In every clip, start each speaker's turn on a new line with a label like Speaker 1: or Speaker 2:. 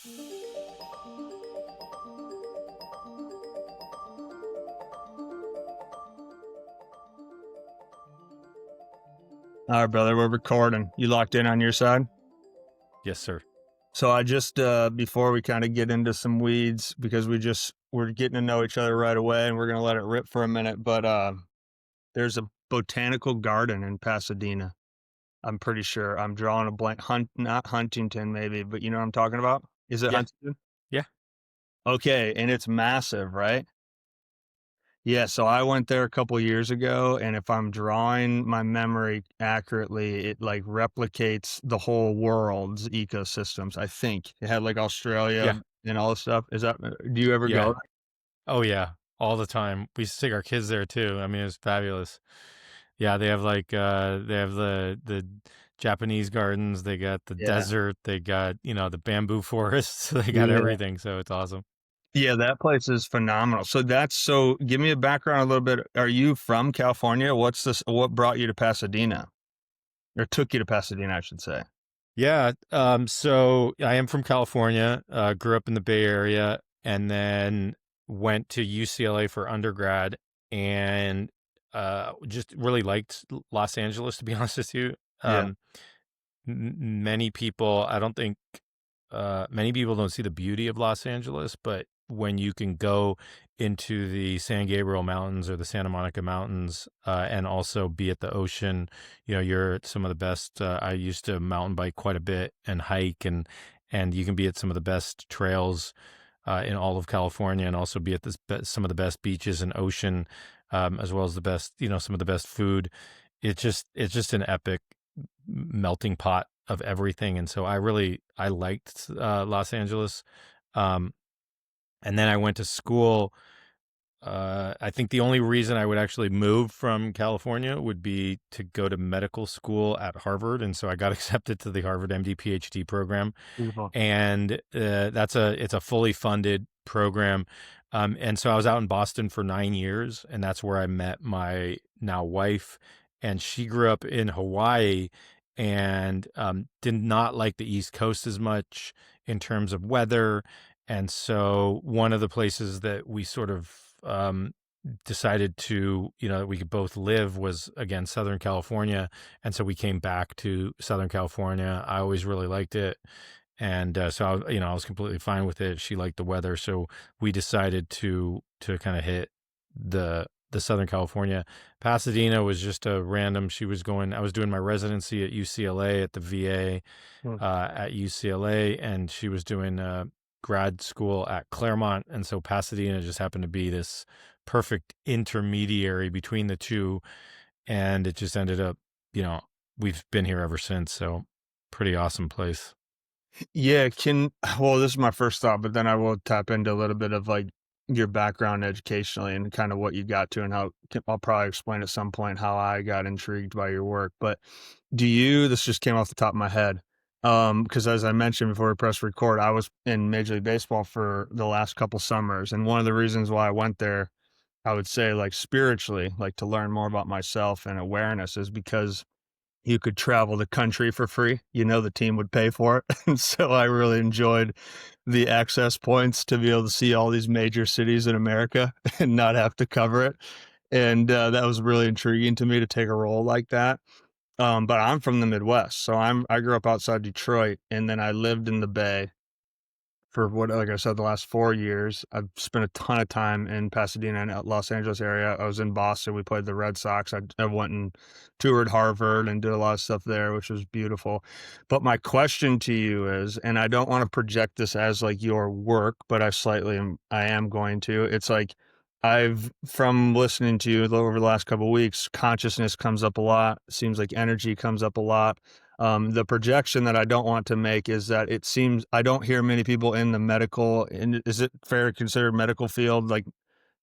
Speaker 1: All right, brother, we're recording. You locked in on your side?
Speaker 2: Yes, sir.
Speaker 1: So I just, before we kind of get into some weeds, because we're getting to know each other right away and we're going to let it rip for a minute. But there's a botanical garden in Pasadena. I'm pretty sure. I'm drawing a blank. Not Huntington, maybe, but you know what I'm talking about? Is it
Speaker 2: Yeah.
Speaker 1: Huntington?
Speaker 2: Yeah.
Speaker 1: Okay. And it's massive, right? Yeah, so I went there a couple years ago, and if I'm drawing my memory accurately, it like replicates the whole world's ecosystems. I think it had like
Speaker 2: Yeah.
Speaker 1: Australia and all this stuff. Is that? Do you ever
Speaker 2: Yeah.
Speaker 1: go?
Speaker 2: Oh, yeah. All the time. We used to take our kids there too. I mean, it was fabulous. Yeah, they have they have the Japanese gardens, they got the
Speaker 1: Yeah,
Speaker 2: desert, they got, the bamboo forests, they got
Speaker 1: yeah,
Speaker 2: everything, so it's awesome.
Speaker 1: yeah. That place is phenomenal. So. Give me a background a little bit. Are you from California? What's this? What brought you to Pasadena, or took you to Pasadena, I should say?
Speaker 2: Yeah, so I am from California, grew up in the Bay Area, and then went to UCLA for undergrad, and just really liked Los Angeles, to be honest with you.
Speaker 1: Yeah,
Speaker 2: Um, Many people, I don't think many people don't see the beauty of Los Angeles, but when you can go into the San Gabriel Mountains or the Santa Monica Mountains, and also be at the ocean, you're at some of the best. I used to mountain bike quite a bit and hike, and you can be at some of the best trails in all of California, and also be at some of the best beaches and ocean, as well as the best, some of the best food. It's just an epic melting pot of everything. And so I liked Los Angeles. Um, and then I went to school. I think the only reason I would actually move from California would be to go to medical school at Harvard. And so I got accepted to the Harvard MD PhD program.
Speaker 1: beautiful.
Speaker 2: And it's a fully funded program. And so I was out in Boston for 9 years, and that's where I met my now wife. And she grew up in Hawaii, and did not like the East Coast as much in terms of weather. And so one of the places that we sort of decided to, that we could both live was, again, Southern California. And so we came back to Southern California. I always really liked it. And so I was completely fine with it. She liked the weather, so we decided to kind of hit the Southern California. Pasadena was just a random. I was doing my residency at UCLA at the VA
Speaker 1: Hmm.
Speaker 2: at UCLA, and she was doing grad school at Claremont, and so Pasadena just happened to be this perfect intermediary between the two, and it just ended up, we've been here ever since. So pretty awesome place.
Speaker 1: Yeah, well, this is my first thought, but then I will tap into a little bit of like your background educationally and kind of what you got to and I'll probably explain at some point how I got intrigued by your work. But this just came off the top of my head. Because as I mentioned before we press record, I was in Major League Baseball for the last couple summers. And one of the reasons why I went there, I would say like spiritually, like to learn more about myself and awareness is because you could travel the country for free. The team would pay for it. And so I really enjoyed the access points to be able to see all these major cities in America and not have to cover it. And that was really intriguing to me to take a role like that. But I'm from the Midwest, so I grew up outside Detroit, and then I lived in the Bay for like I said, the last 4 years. I've spent a ton of time in Pasadena and Los Angeles area. I was in Boston. We played the Red Sox. I went and toured Harvard and did a lot of stuff there, which was beautiful. But my question to you is, and I don't want to project this as like your work, but I am going to. It's like from listening to you over the last couple of weeks, consciousness comes up a lot. Seems like energy comes up a lot. The projection that I don't want to make is that it seems I don't hear many people in the medical, and is it fair to consider medical field, like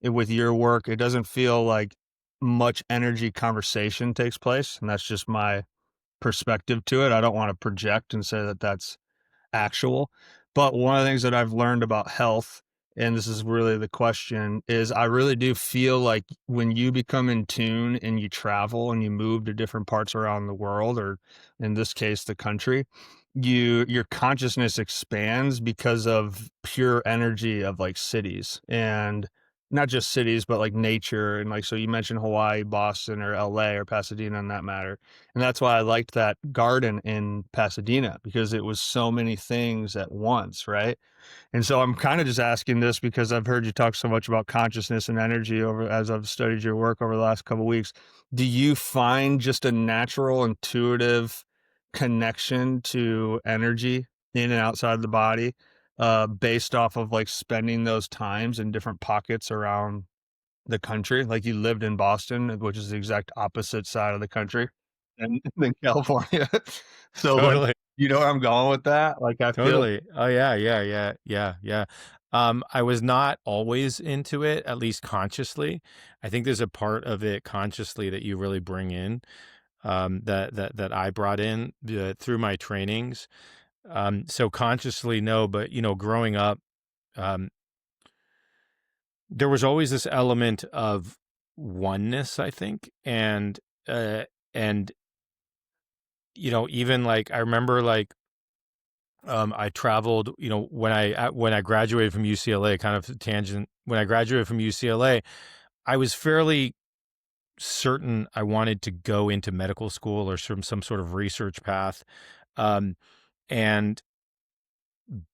Speaker 1: with your work, it doesn't feel like much energy conversation takes place. And that's just my perspective to it. I don't want to project and say that that's actual. But one of the things that I've learned about health, and this is really the question, is I really do feel like when you become in tune and you travel and you move to different parts around the world, or in this case, the country, your consciousness expands because of pure energy of like cities, and not just cities but like nature, and like so you mentioned Hawaii, Boston, or LA, or Pasadena in that matter. And that's why I liked that garden in Pasadena, because it was so many things at once, right? And so I'm kind of just asking this because I've heard you talk so much about consciousness and energy over as I've studied your work over the last couple weeks. Do you find just a natural, intuitive connection to energy in and outside the body, based off of like spending those times in different pockets around the country? Like you lived in Boston, which is the exact opposite side of the country than California. So like,
Speaker 2: Totally.
Speaker 1: you know where I'm going with that? Like I feel.
Speaker 2: Totally. Oh yeah, yeah, yeah, yeah, yeah. I was not always into it, at least consciously. I think there's a part of it consciously that you really bring in, that I brought in through my trainings. So consciously, no, but growing up, um, there was always this element of oneness, I think, uh, and even like I remember like I traveled, when I graduated from UCLA, kind of tangent. When I graduated from UCLA, I was fairly certain I wanted to go into medical school or some sort of research path. Um, and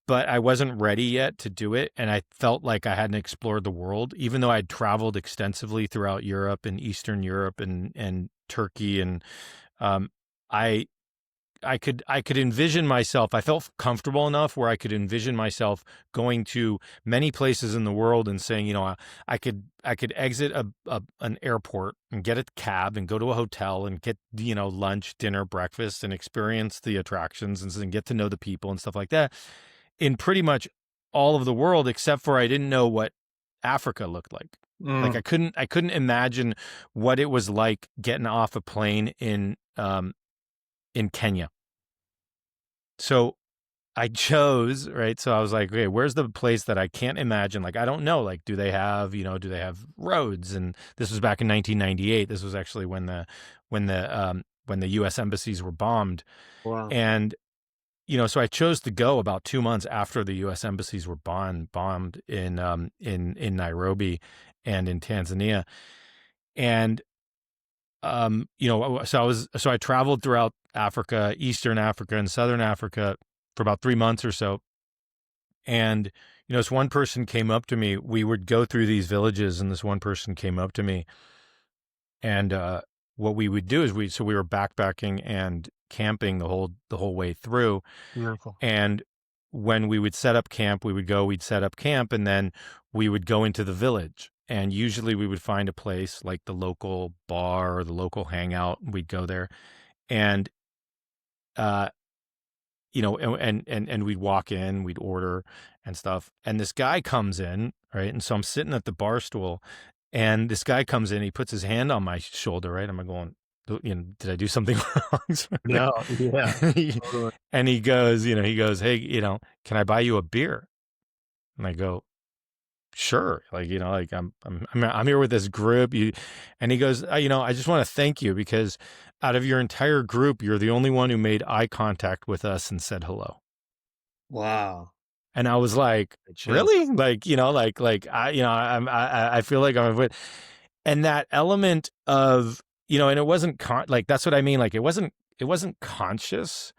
Speaker 2: but I wasn't ready yet to do it. And I felt like I hadn't explored the world, even though I'd traveled extensively throughout Europe and Eastern Europe and Turkey. And um, I I could envision myself. I felt comfortable enough where I could envision myself going to many places in the world and saying, I could exit an airport and get a cab and go to a hotel and get lunch, dinner, breakfast, and experience the attractions and get to know the people and stuff like that in pretty much all of the world, except for I didn't know what Africa looked like. Like
Speaker 1: Mm,
Speaker 2: I couldn't imagine what it was like getting off a plane in Kenya. So I chose, right? So I was like, okay, where's the place that I can't imagine? Like, I don't know. Like, do they have roads? And this was back in 1998. This was actually when the US embassies were bombed.
Speaker 1: wow.
Speaker 2: And, so I chose to go about 2 months after the US embassies were bombed in Nairobi and in Tanzania. And so I traveled throughout Africa, Eastern Africa and Southern Africa for about 3 months or so. And, this one person came up to me. We would go through these villages, and this one person came up to me. And what we would do is we were backpacking and camping the whole way through.
Speaker 1: Beautiful.
Speaker 2: And when we would set up camp, we'd set up camp, and then we would go into the village. And usually we would find a place like the local bar or the local hangout. And we'd go there, and uh, and we'd walk in, we'd order and stuff. And this guy comes in, right? And so I'm sitting at the bar stool, and this guy comes in, he puts his hand on my shoulder, right? I'm going, did I do something wrong? Sort of
Speaker 1: No, yeah,
Speaker 2: thing.
Speaker 1: totally.
Speaker 2: And he goes, hey, can I buy you a beer? And I go, sure. Like, like I'm here with this group. And he goes, I just want to thank you because out of your entire group, you're the only one who made eye contact with us and said hello.
Speaker 1: Wow.
Speaker 2: And I was like,
Speaker 1: The chills.
Speaker 2: really? Like, I feel like I'm with, and that element of, and it wasn't like, that's what I mean. Like, it wasn't conscious,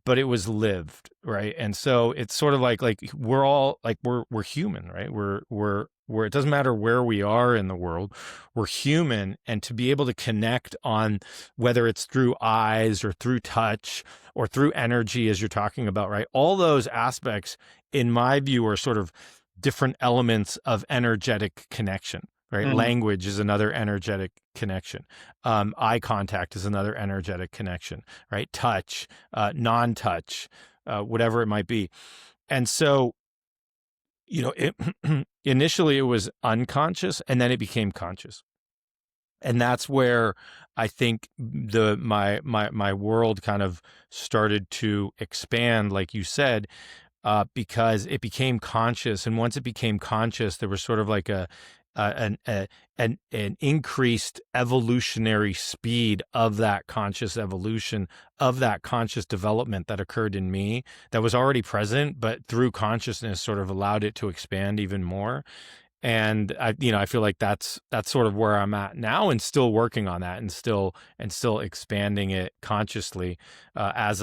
Speaker 2: but it was lived, right? And so it's sort of like we're all like we're human, right? We're it doesn't matter where we are in the world, we're human, and to be able to connect on whether it's through eyes or through touch or through energy, as you're talking about, right? All those aspects, in my view, are sort of different elements of energetic connection. Right,
Speaker 1: Mm,
Speaker 2: language is another energetic connection. Eye contact is another energetic connection. Right, touch, non-touch, whatever it might be. And so, it, initially it was unconscious, and then it became conscious. And that's where I think my world kind of started to expand, like you said, because it became conscious. And once it became conscious, there was sort of like an increased evolutionary speed of that conscious evolution, of that conscious development that occurred in me, that was already present, but through consciousness sort of allowed it to expand even more. And I feel like that's sort of where I'm at now, and still working on that, and still expanding it consciously, as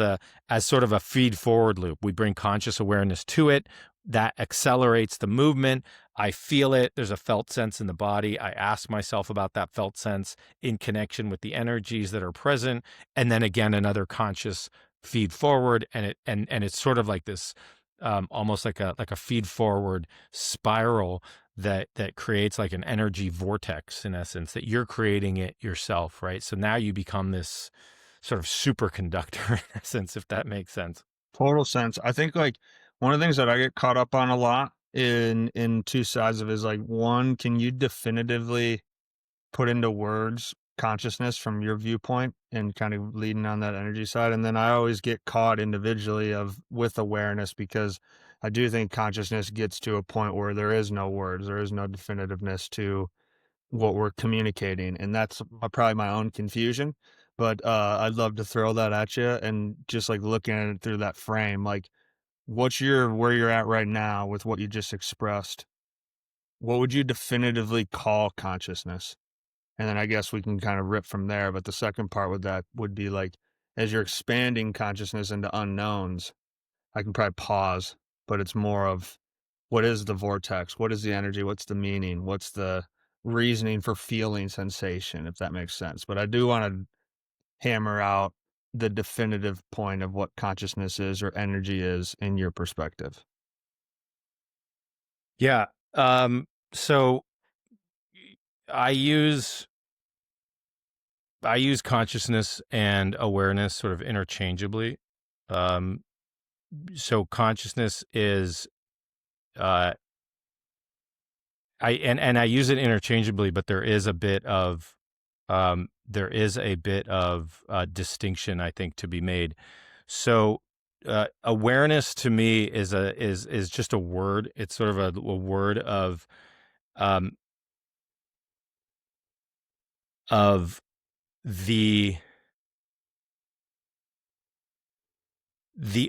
Speaker 2: sort of a feed forward loop. We bring conscious awareness to it, that accelerates the movement. I feel it. There's a felt sense in the body. I ask myself about that felt sense in connection with the energies that are present, and then again another conscious feed forward, and it's sort of like this, almost like a feed forward spiral that creates like an energy vortex, in essence, that you're creating it yourself, right? So now you become this sort of superconductor, in essence, if that makes sense.
Speaker 1: Total sense. I think like one of the things that I get caught up on a lot in two sides of it is like one, can you definitively put into words consciousness from your viewpoint and kind of leading on that energy side? And then I always get caught individually of with awareness because I do think consciousness gets to a point where there is no words, there is no definitiveness to what we're communicating, and that's probably my own confusion. But I'd love to throw that at you and just like looking at it through that frame, like what's your where you're at right now with what you just expressed? What would you definitively call consciousness? And then I guess we can kind of rip from there. But the second part with that would be like, as you're expanding consciousness into unknowns, I can probably pause, but it's more of what is the vortex? What is the energy? What's the meaning? What's the reasoning for feeling sensation, if that makes sense? But I do want to hammer out the definitive point of what consciousness is or energy is in your perspective.
Speaker 2: Yeah. So I use I use consciousness and awareness sort of interchangeably. Um, so consciousness is, uh, and I use it interchangeably, but there is a bit of distinction, I think, to be made. So awareness to me is just a word. It's sort of a word um, of the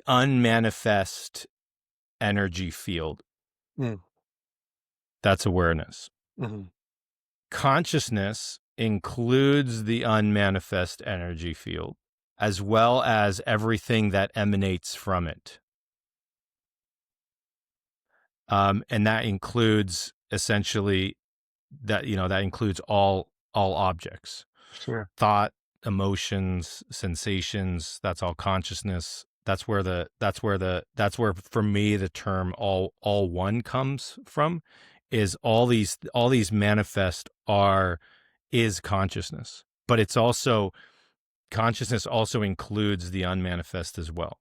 Speaker 2: unmanifest energy field.
Speaker 1: Mm,
Speaker 2: That's awareness.
Speaker 1: mhm.
Speaker 2: Consciousness includes the unmanifest energy field, as well as everything that emanates from it. And that includes essentially that includes all objects,
Speaker 1: Sure.
Speaker 2: thought, emotions, sensations. That's all consciousness. That's where for me the term all one comes from, is all these manifest is consciousness. But it's also, consciousness also includes the unmanifest as well.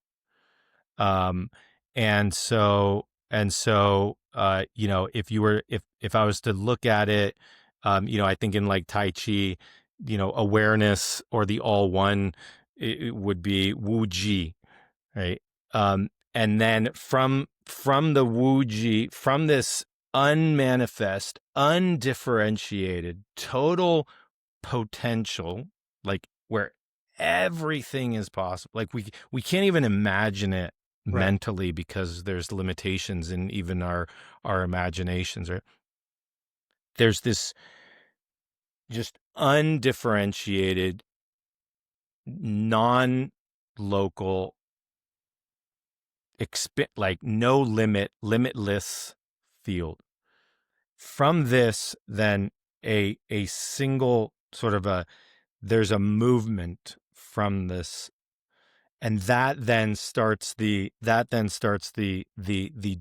Speaker 2: Um, if I was to look at it, I think in like Tai Chi, awareness, or the all one, it would be Wu Ji, right? And then from the Wu Ji, from this unmanifest, undifferentiated, total potential, like where everything is possible. Like we can't even imagine it
Speaker 1: Right.
Speaker 2: mentally, because there's limitations in even our imaginations, right? There's this just undifferentiated, non-local, like no limit, limitless field. From this, then a single sort of there's a movement from this, and that then starts the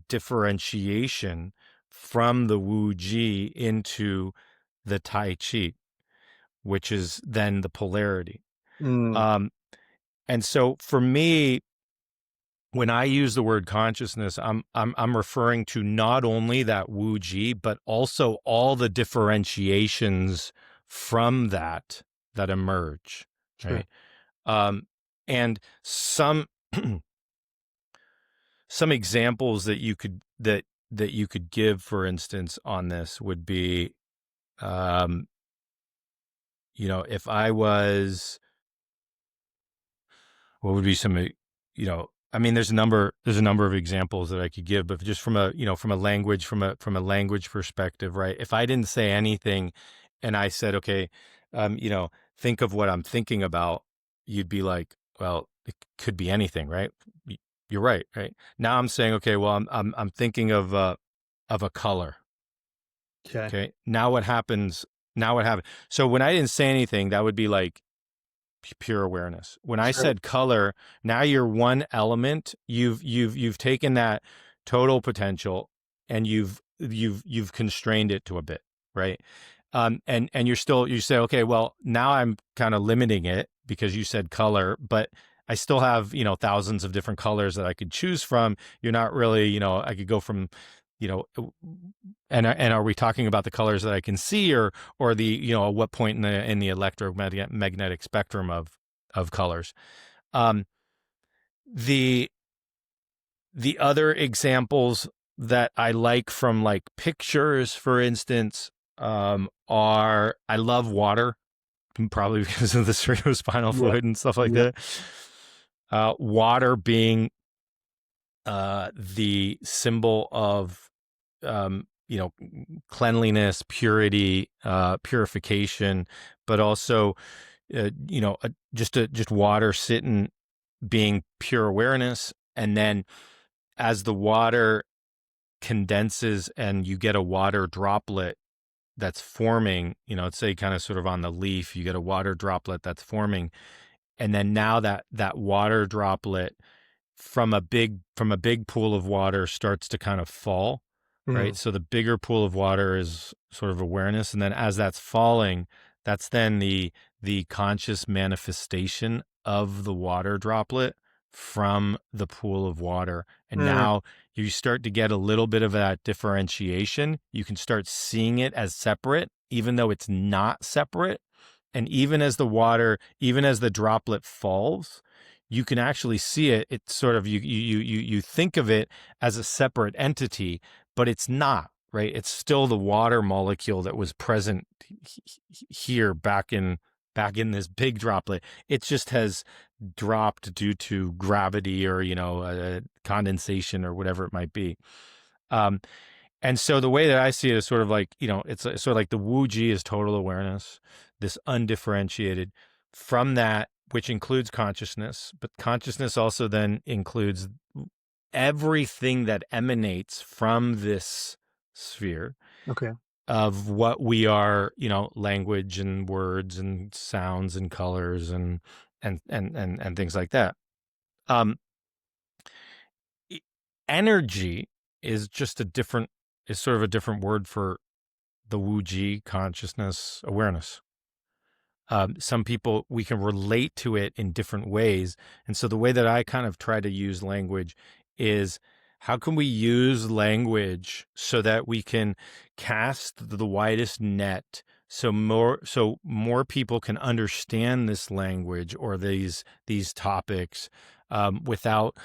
Speaker 2: differentiation from the Wu Ji into the Tai Chi, which is then the polarity.
Speaker 1: Mm,
Speaker 2: Um, and so for me, when I use the word consciousness, I'm referring to not only that Wu Ji, but also all the differentiations from that emerge,
Speaker 1: sure.
Speaker 2: right? And some examples that you could give, for instance, on this would be, Um, if I was, what would be some, I mean, there's a number of examples that I could give, but just from a language perspective, right? If I didn't say anything and I said, okay, think of what I'm thinking about, you'd be like, well, it could be anything, right? You're right, right? Now I'm saying, okay, well, I'm thinking of a color.
Speaker 1: Okay.
Speaker 2: Okay. Now what happens? Now what happened? So when I didn't say anything, that would be like pure awareness. When I
Speaker 1: Sure.
Speaker 2: said color, now you're one element. You've taken that total potential and you've constrained it to a bit, right? And you say, okay, well, now I'm kind of limiting it because you said color, but I still have, thousands of different colors that I could choose from. You're not really, I could go from, you know, and are we talking about the colors that I can see, or the, at what point in the electromagnetic spectrum of colors? Um, the other examples that I like from like pictures, for instance, are I love water, probably because of the cerebrospinal
Speaker 1: Yeah.
Speaker 2: fluid and stuff like
Speaker 1: Yeah.
Speaker 2: that. Water being the symbol of cleanliness, purity, purification, but also just water sitting being pure awareness. And then as the water condenses and you get a water droplet that's forming, let's say kind of sort of on the leaf, you get a water droplet that's forming. And then now that water droplet from a big pool of water starts to kind of fall, right?
Speaker 1: Mm.
Speaker 2: So the bigger pool of water is sort of awareness, and then as that's falling, that's then the conscious manifestation of the water droplet from the pool of water. And
Speaker 1: Mm.
Speaker 2: now you start to get a little bit of that differentiation. You can start seeing it as separate, even though it's not separate. And even as the droplet falls, you can actually see it. It's sort of you think of it as a separate entity, but it's not, right? It's still the water molecule that was present here back in this big droplet. It just has dropped due to gravity or condensation or whatever it might be. Um, and so the way that I see it is sort of like, it's sort of like the Wu-Ji is total awareness, this undifferentiated. From that, which includes consciousness, but consciousness also then includes everything that emanates from this sphere
Speaker 1: Okay.
Speaker 2: of what we are, language and words and sounds and colors and things like that. Um, Energy is sort of a different word for the Wu-Ji, consciousness, awareness. Some people, we can relate to it in different ways. And so the way that I kind of try to use language is, how can we use language so that we can cast the widest net, so more people can understand this language or these topics, without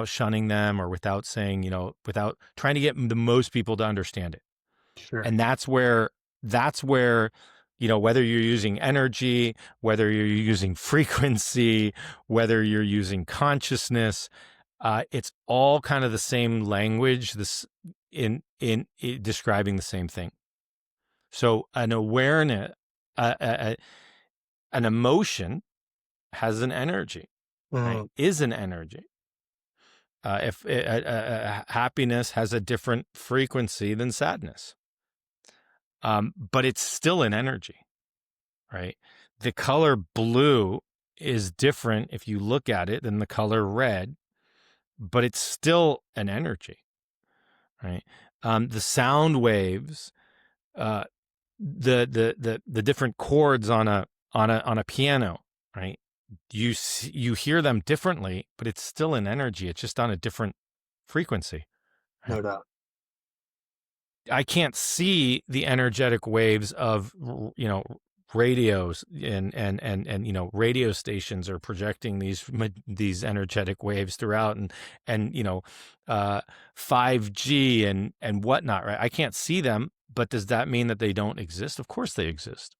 Speaker 2: shunning them, or without saying, without trying to get the most people to understand it.
Speaker 1: Sure.
Speaker 2: And that's where whether you're using energy, whether you're using frequency, whether you're using consciousness, it's all kind of the same language, this in describing the same thing. So an awareness, an emotion has an energy, right?
Speaker 1: Mm.
Speaker 2: Is an energy. If happiness has a different frequency than sadness, but it's still an energy, right? The color blue is different if you look at it than the color red, but it's still an energy, right? The sound waves, uh, the different chords on a piano, right? You hear them differently, but it's still an energy. It's just on a different frequency, right?
Speaker 1: No doubt.
Speaker 2: I can't see the energetic waves of, radios and radio stations are projecting these energetic waves throughout, and 5G and whatnot, right? I can't see them, But does that mean that they don't exist? Of course they exist,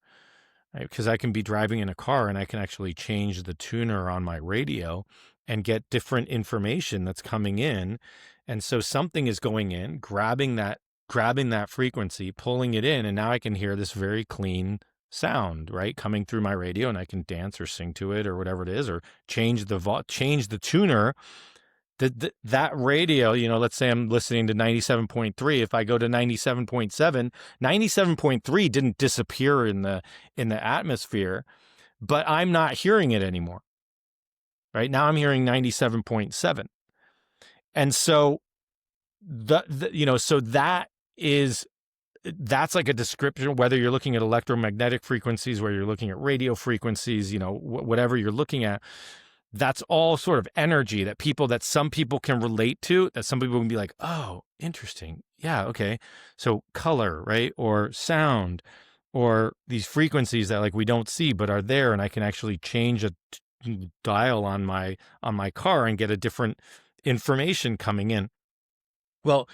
Speaker 2: right? Because I can be driving in a car and I can actually change the tuner on my radio and get different information that's coming in. And so something is going in, grabbing that frequency, pulling it in, and now I can hear this very clean sound, right, coming through my radio, and I can dance or sing to it or whatever it is, or change the tuner. That radio, let's say I'm listening to 97.3. If I go to 97.7, 97.3 didn't disappear in the atmosphere, but I'm not hearing it anymore. Right now, I'm hearing 97.7, and so so that's like a description. Whether you're looking at electromagnetic frequencies, whether you're looking at radio frequencies, whatever you're looking at. That's all sort of energy that some people can relate to, that some people can be like, oh, interesting. Yeah, okay. So color, right? Or sound, or these frequencies that like we don't see but are there, and I can actually change a dial on my car and get a different information coming in. Well,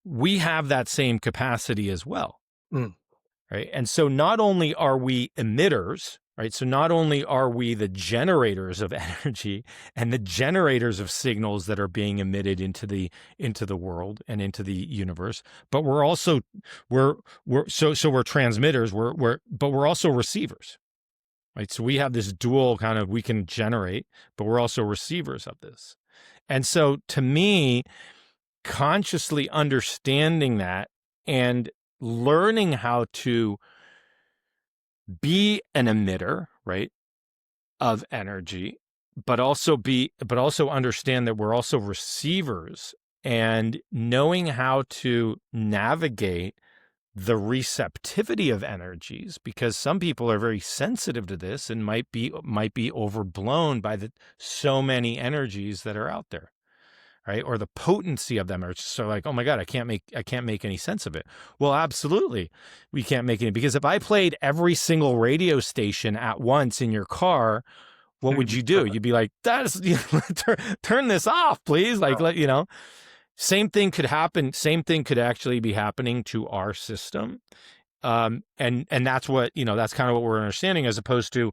Speaker 2: we have that same capacity as well. Right? And so not only are we emitters, right? So not only are we the generators of energy and the generators of signals that are being emitted into the world and into the universe, but we're also we're transmitters, but we're also receivers. Right? So we have this dual kind of, we can generate, but we're also receivers of this. And so to me, consciously understanding that and learning how to be an emitter, right, of energy, but also understand that we're also receivers, and knowing how to navigate the receptivity of energies, because some people are very sensitive to this and might be overblown by so many energies that are out there. Right? Or the potency of them are so like, oh my God, I can't make any sense of it. Well, absolutely. We can't make any, because if I played every single radio station at once in your car, what would you do? You'd be like, turn this off, please. Like, same thing could happen. Same thing could actually be happening to our system. And that's what, that's kind of what we're understanding, as opposed to,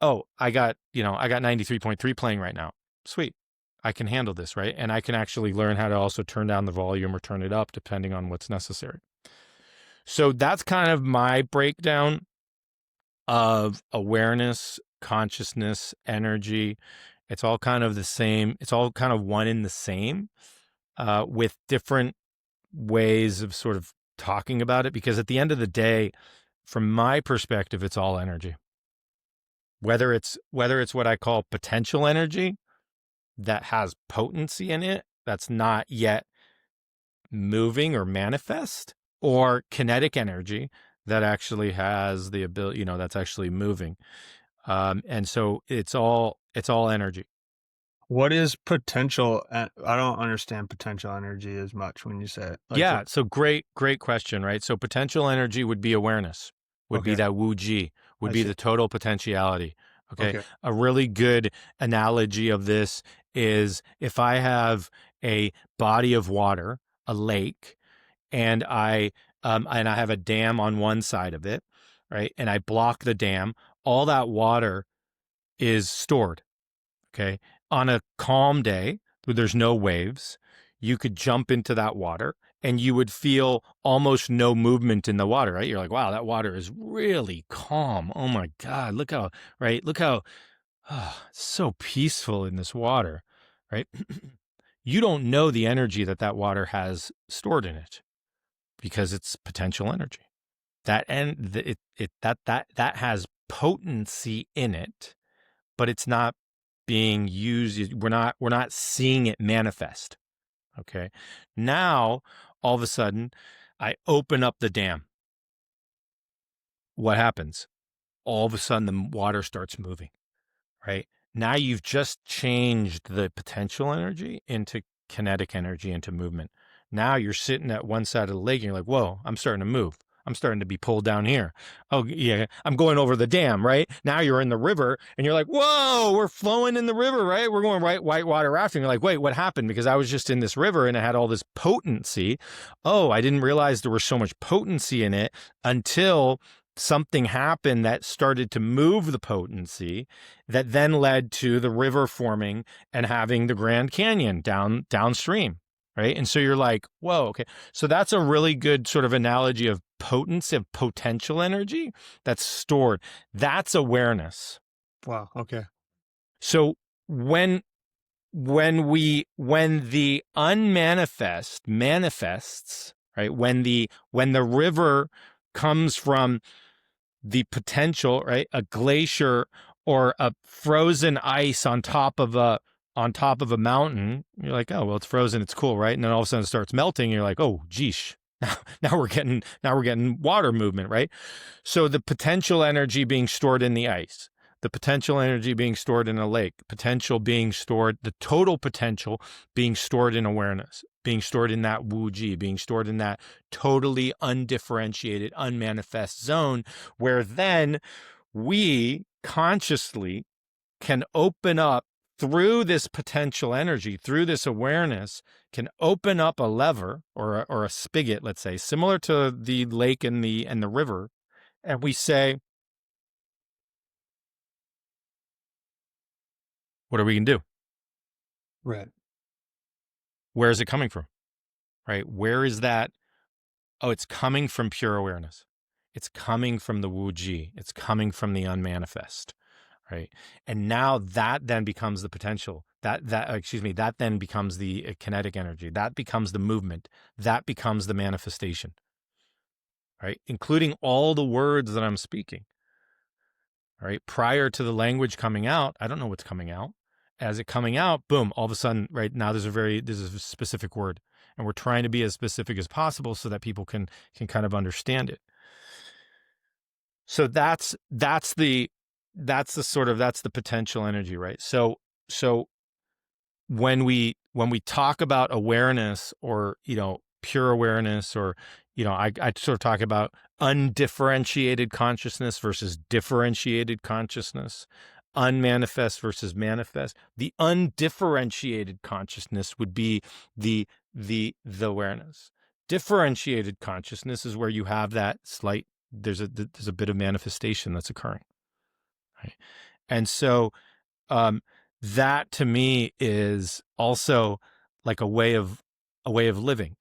Speaker 2: oh, I got 93.3 playing right now. Sweet. I can handle this, right? And I can actually learn how to also turn down the volume or turn it up depending on what's necessary. So that's kind of my breakdown of awareness, consciousness, energy. It's all kind of the same. It's all kind of one in the same, with different ways of sort of talking about it. Because at the end of the day, from my perspective, it's all energy. Whether it's what I call potential energy, that has potency in it, that's not yet moving or manifest, or kinetic energy that actually has the ability, that's actually moving. And so it's all energy.
Speaker 1: What is potential? I don't understand potential energy as much when you say it.
Speaker 2: Yeah. So great question, right? So potential energy would be awareness, would be that Wu Ji, would be the total potentiality. Okay. A really good analogy of this is if I have a body of water, a lake, and I have a dam on one side of it, right? And I block the dam, all that water is stored. Okay. On a calm day where there's no waves, you could jump into that water and you would feel almost no movement in the water, right? You're like, wow, that water is really calm. Oh my God, look how so peaceful in this water, right? You don't know the energy that water has stored in it, because it's potential energy. That has potency in it, but it's not being used. We're not seeing it manifest. Okay. Now, all of a sudden, I open up the dam. What happens? All of a sudden, the water starts moving, right? Now you've just changed the potential energy into kinetic energy, into movement. Now you're sitting at one side of the lake and you're like, whoa, I'm starting to move. I'm starting to be pulled down here. Oh, yeah, I'm going over the dam, right? Now you're in the river and you're like, whoa, we're flowing in the river, right? We're going right whitewater rafting. You're like, wait, what happened? Because I was just in this river and it had all this potency. Oh, I didn't realize there was so much potency in it until something happened that started to move the potency that then led to the river forming and having the Grand Canyon downstream. Right. And so you're like, whoa, okay. So that's a really good sort of analogy of potency, of potential energy that's stored. That's awareness.
Speaker 1: Wow. Okay.
Speaker 2: So when the unmanifest manifests, right? When the river comes from the potential, right? A glacier or a frozen ice on top of a mountain, you're like, oh, well, it's frozen, it's cool, right? And then all of a sudden it starts melting, and you're like, oh, geesh. Now we're getting water movement, right? So the potential energy being stored in the ice, the potential energy being stored in a lake, potential being stored, the total potential being stored in awareness, being stored in that Wu-Ji, being stored in that totally undifferentiated, unmanifest zone, where then we consciously can open up through this potential energy, through this awareness, can open up a lever or a spigot, let's say, similar to the lake and the river, and we say, what are we going to do?
Speaker 1: Right.
Speaker 2: Where is it coming from? Right? Where is that? Oh, it's coming from pure awareness. It's coming from the Wu-Ji. It's coming from the unmanifest. Right. And now that then becomes the potential. That then becomes the kinetic energy. That becomes the movement. That becomes the manifestation. Right. Including all the words that I'm speaking. All right. Prior to the language coming out, I don't know what's coming out. As it coming out, boom, all of a sudden, right now there's a specific word. And we're trying to be as specific as possible so that people can kind of understand it. So that's the potential energy, right? So when we talk about awareness, or pure awareness, or I sort of talk about undifferentiated consciousness versus differentiated consciousness, unmanifest versus manifest. The undifferentiated consciousness would be the awareness. Differentiated consciousness is where you have that slight, there's a bit of manifestation that's occurring, right? And so that to me is also like a way of living.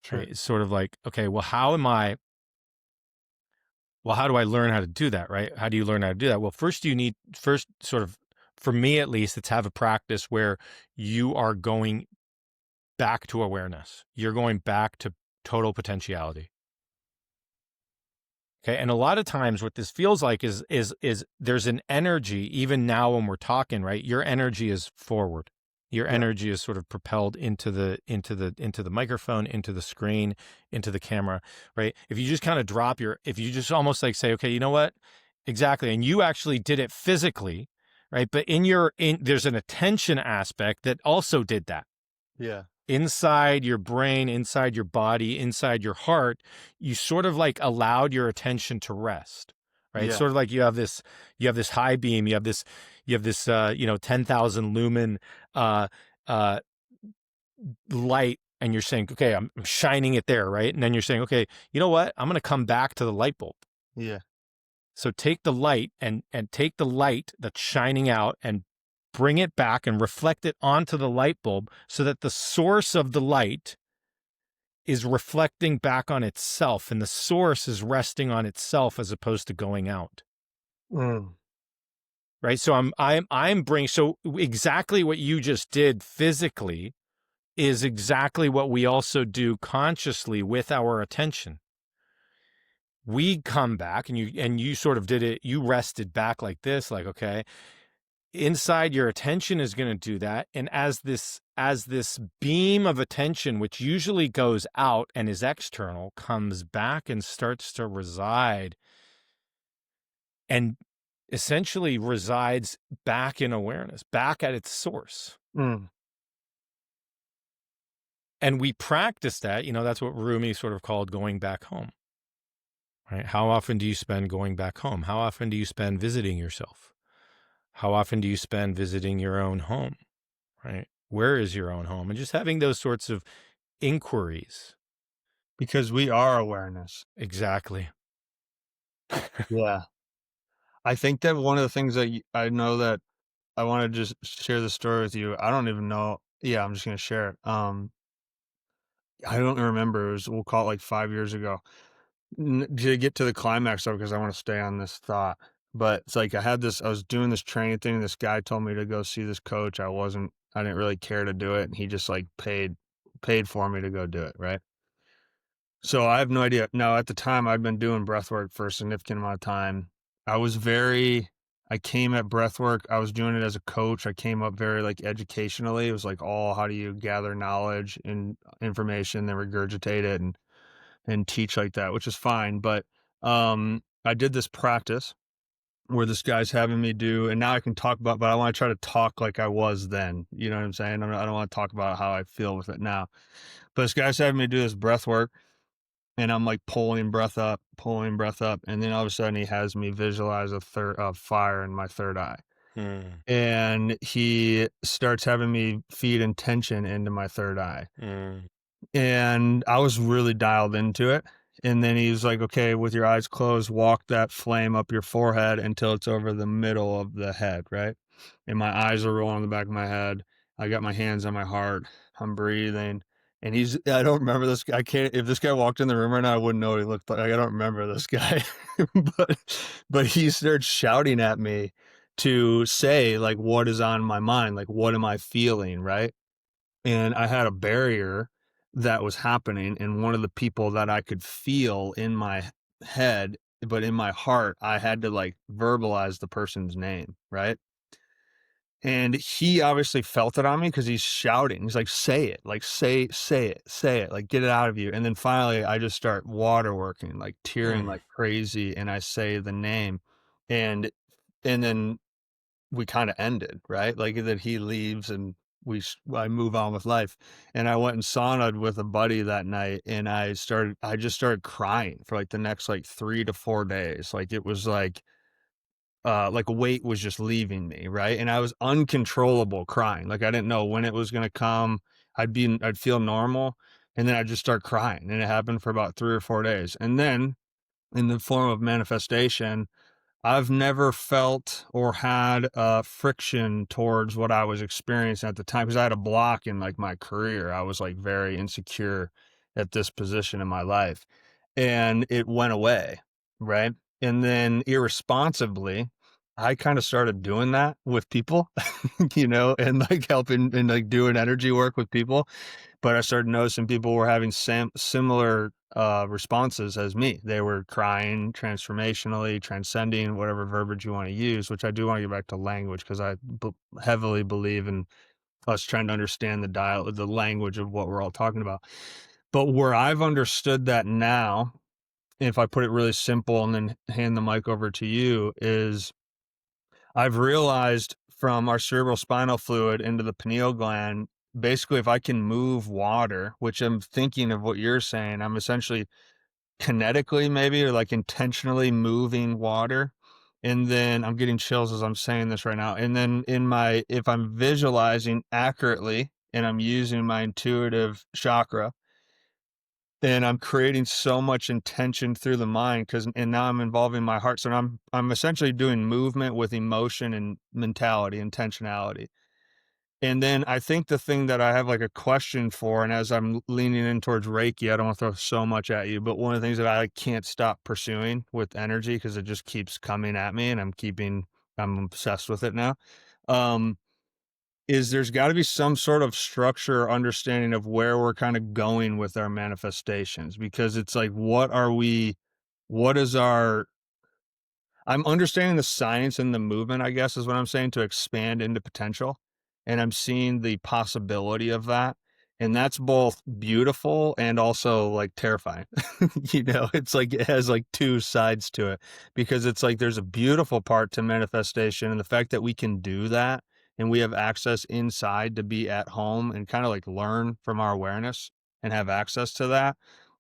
Speaker 1: Sure.
Speaker 2: Right? It's sort of like, okay, well, how do I learn how to do that, right? How do you learn how to do that? Well, first sort of, for me at least, it's have a practice where you are going back to awareness. You're going back to total potentiality. Okay. And a lot of times what this feels like is there's an energy, even now when we're talking, right? Your energy is forward. Your energy is sort of propelled into the microphone, into the screen, into the camera, right? If you just kind of if you just almost like say, okay, you know what? Exactly. And you actually did it physically, right? But there's an attention aspect that also did that.
Speaker 1: Yeah.
Speaker 2: Inside your brain, inside your body, inside your heart, you sort of like allowed your attention to rest, right? It's sort of like you have this high beam, you have this 10,000 lumen light, and you're saying, okay, I'm shining it there, right? And then you're saying, okay, you know what? I'm going to come back to the light bulb.
Speaker 1: Yeah.
Speaker 2: So take the light and take the light that's shining out and bring it back and reflect it onto the light bulb, so that the source of the light is reflecting back on itself, and the source is resting on itself as opposed to going out.
Speaker 1: Mm.
Speaker 2: Right. So I'm bringing, so exactly what you just did physically is exactly what we also do consciously with our attention. We come back, and you sort of did it. You rested back like this, like, okay, inside your attention is going to do that. And as this beam of attention, which usually goes out and is external, comes back and starts to reside, and essentially resides back in awareness, back at its source.
Speaker 1: Mm.
Speaker 2: And we practice that, that's what Rumi sort of called going back home. right? How often do you spend going back home? How often do you spend visiting yourself? How often do you spend visiting your own home, right? Where is your own home? And just having those sorts of inquiries.
Speaker 1: Because we are awareness.
Speaker 2: Exactly.
Speaker 1: Yeah. I think that one of the things that I know that I want to just share the story with you. I don't even know. Yeah, I'm just gonna share it. I don't remember. It was, we'll call it like 5 years ago. To get to the climax of, because I want to stay on this thought. But it's like I was doing this training thing. This guy told me to go see this coach. I didn't really care to do it, and he just like paid for me to go do it. Right. So I have no idea. Now, at the time, I'd been doing breath work for a significant amount of time. I was very, I came at breath work. I was doing it as a coach. I came up very like educationally. It was like, all how do you gather knowledge and information, then regurgitate it and teach like that, which is fine. But I did this practice where this guy's having me do, and now I can talk about, but I want to try to talk like I was then. You know what I'm saying? I don't want to talk about how I feel with it now. But this guy's having me do this breath work, and I'm like pulling breath up, and then all of a sudden he has me visualize a fire in my third eye.
Speaker 2: Mm,
Speaker 1: And he starts having me feed intention into my third eye.
Speaker 2: mm,
Speaker 1: And I was really dialed into it. And then he's like, okay, with your eyes closed, walk that flame up your forehead until it's over the middle of the head, right? And my eyes are rolling in the back of my head. I got my hands on my heart. I'm breathing. And I don't remember this guy. I can't, if this guy walked in the room right now, I wouldn't know what he looked like. I don't remember this guy. but, but he starts shouting at me to say, like, what is on my mind? Like, what am I feeling? Right. And I had a barrier that was happening, and one of the people that I could feel in my head, but in my heart, I had to, like, verbalize the person's name, right? And he obviously felt it on me because he's shouting. He's like, "Say it, like, say it, like, get it out of you." And then finally, I just start water working, like, tearing
Speaker 2: mm.
Speaker 1: like crazy, and I say the name, and then we kinda ended, right? Like, then he leaves and I move on with life, and I went and saunaed with a buddy that night, and I just started crying for, like, the next, like, 3 to 4 days. Like, it was like weight was just leaving me, right? And I was uncontrollable crying. Like, I didn't know when it was gonna come. I'd feel normal, and then I'd just start crying, and it happened for about 3 or 4 days. And then, in the form of manifestation, I've never felt or had friction towards what I was experiencing at the time because I had a block in like my career. I was like very insecure at this position in my life, and it went away, right? And then irresponsibly, I kind of started doing that with people, and like helping and like doing energy work with people, but I started noticing people were having similar responses as me. They were crying transformationally, transcending, whatever verbiage you want to use, which I do want to get back to language because heavily believe in us trying to understand the language of what we're all talking about. But where I've understood that now, if I put it really simple and then hand the mic over to you, is I've realized from our cerebrospinal fluid into the pineal gland, basically, if I can move water, which I'm thinking of what you're saying, I'm essentially kinetically maybe or like intentionally moving water. And then I'm getting chills as I'm saying this right now. And then if I'm visualizing accurately and I'm using my intuitive chakra, and I'm creating so much intention through the mind and now I'm involving my heart. So I'm essentially doing movement with emotion and mentality, intentionality. And then I think the thing that I have like a question for, and as I'm leaning in towards Reiki, I don't want to throw so much at you, but one of the things that I like, can't stop pursuing with energy because it just keeps coming at me and I'm obsessed with it now. Um, is there's got to be some sort of structure or understanding of where we're kind of going with our manifestations because it's like, what is our, I'm understanding the science and the movement, I guess, is what I'm saying, to expand into potential. And I'm seeing the possibility of that. And that's both beautiful and also like terrifying. It's like it has like two sides to it because it's like there's a beautiful part to manifestation and the fact that we can do that and we have access inside to be at home and kind of like learn from our awareness and have access to that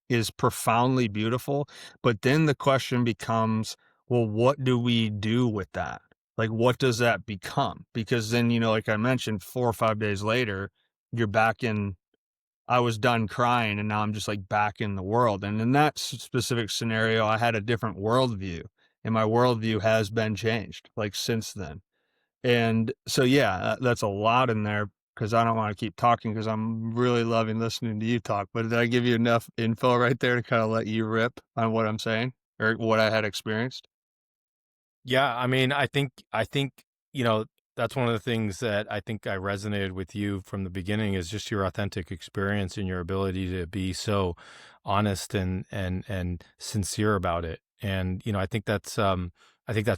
Speaker 1: is profoundly beautiful, but then the question becomes, well, what do we do with that? Like, what does that become? Because then, like I mentioned, 4 or 5 days later, you're back in I was done crying and now I'm just like back in the world. And in that specific scenario, I had a different worldview and my worldview has been changed like since then. And so, yeah, that's a lot in there because I don't want to keep talking because I'm really loving listening to you talk. But did I give you enough info right there to kind of let you rip on what I'm saying or what I had experienced?
Speaker 2: Yeah, I mean, I think, you know, that's one of the things that I think I resonated with you from the beginning is just your authentic experience and your ability to be so honest and sincere about it. And, I think that's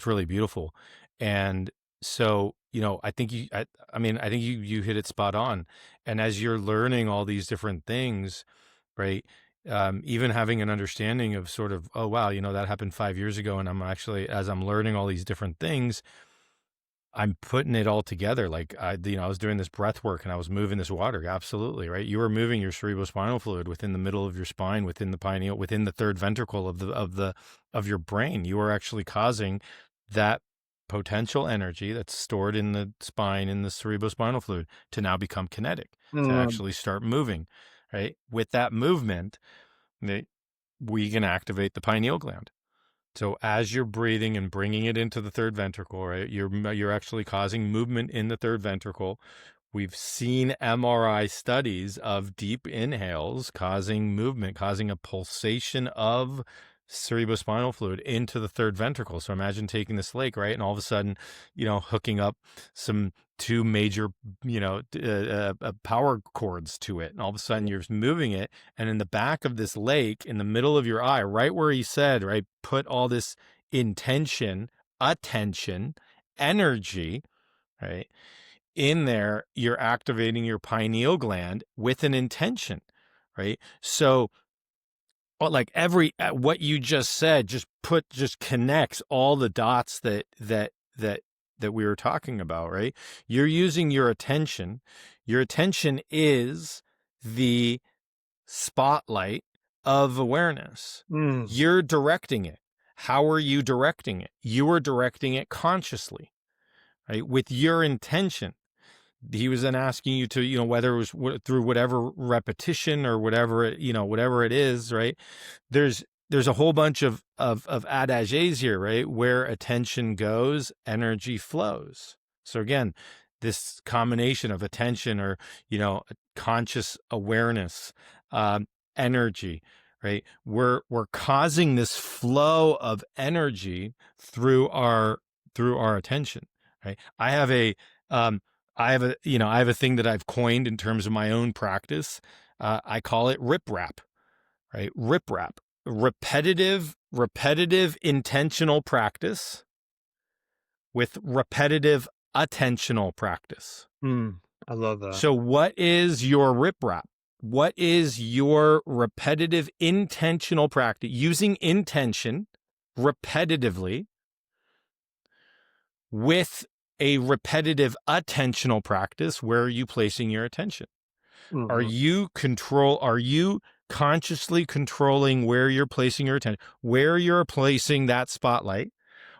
Speaker 2: really beautiful. And so, I mean, I think you hit it spot on. And as you're learning all these different things, right? Even having an understanding of sort of, oh wow, that happened 5 years ago, and I'm actually, as I'm learning all these different things, I'm putting it all together. Like I was doing this breath work and I was moving this water. Absolutely, right. You were moving your cerebrospinal fluid within the middle of your spine, within the pineal, within the third ventricle of your brain. You are actually causing that potential energy that's stored in the spine in the cerebrospinal fluid to now become kinetic, to
Speaker 1: Mm,
Speaker 2: actually start moving. Right. With that movement, we can activate the pineal gland. So as you're breathing and bringing it into the third ventricle, right, you're actually causing movement in the third ventricle. We've seen MRI studies of deep inhales causing movement, causing a pulsation of cerebrospinal fluid into the third ventricle. So imagine taking this lake, right, and all of a sudden, hooking up some two major, power cords to it, and all of a sudden you're moving it, and in the back of this lake, in the middle of your eye, right where he said, right, put all this intention, attention, energy, right in there, you're activating your pineal gland with an intention, right? So, like what you just said, just connects all the dots that we were talking about, right? You're using your attention. Your attention is the spotlight of awareness.
Speaker 1: mm,
Speaker 2: You're directing it. How are you directing it? You are directing it consciously, right? With your intention. He was then asking you to, whether it was through whatever repetition or whatever it is, right? There's a whole bunch of adages here, right? Where attention goes, energy flows. So again, this combination of attention or, conscious awareness, energy, right? We're causing this flow of energy through our attention, right? Um, I have a thing that I've coined in terms of my own practice. I call it rip rap, right? Rip rap, repetitive intentional practice with repetitive attentional practice.
Speaker 1: mm. I love that.
Speaker 2: So what is your rip rap? What is your repetitive intentional practice using intention repetitively with a repetitive attentional practice? Where are you placing your attention?
Speaker 1: Mhm.
Speaker 2: Are you consciously controlling where you're placing your attention, where you're placing that spotlight,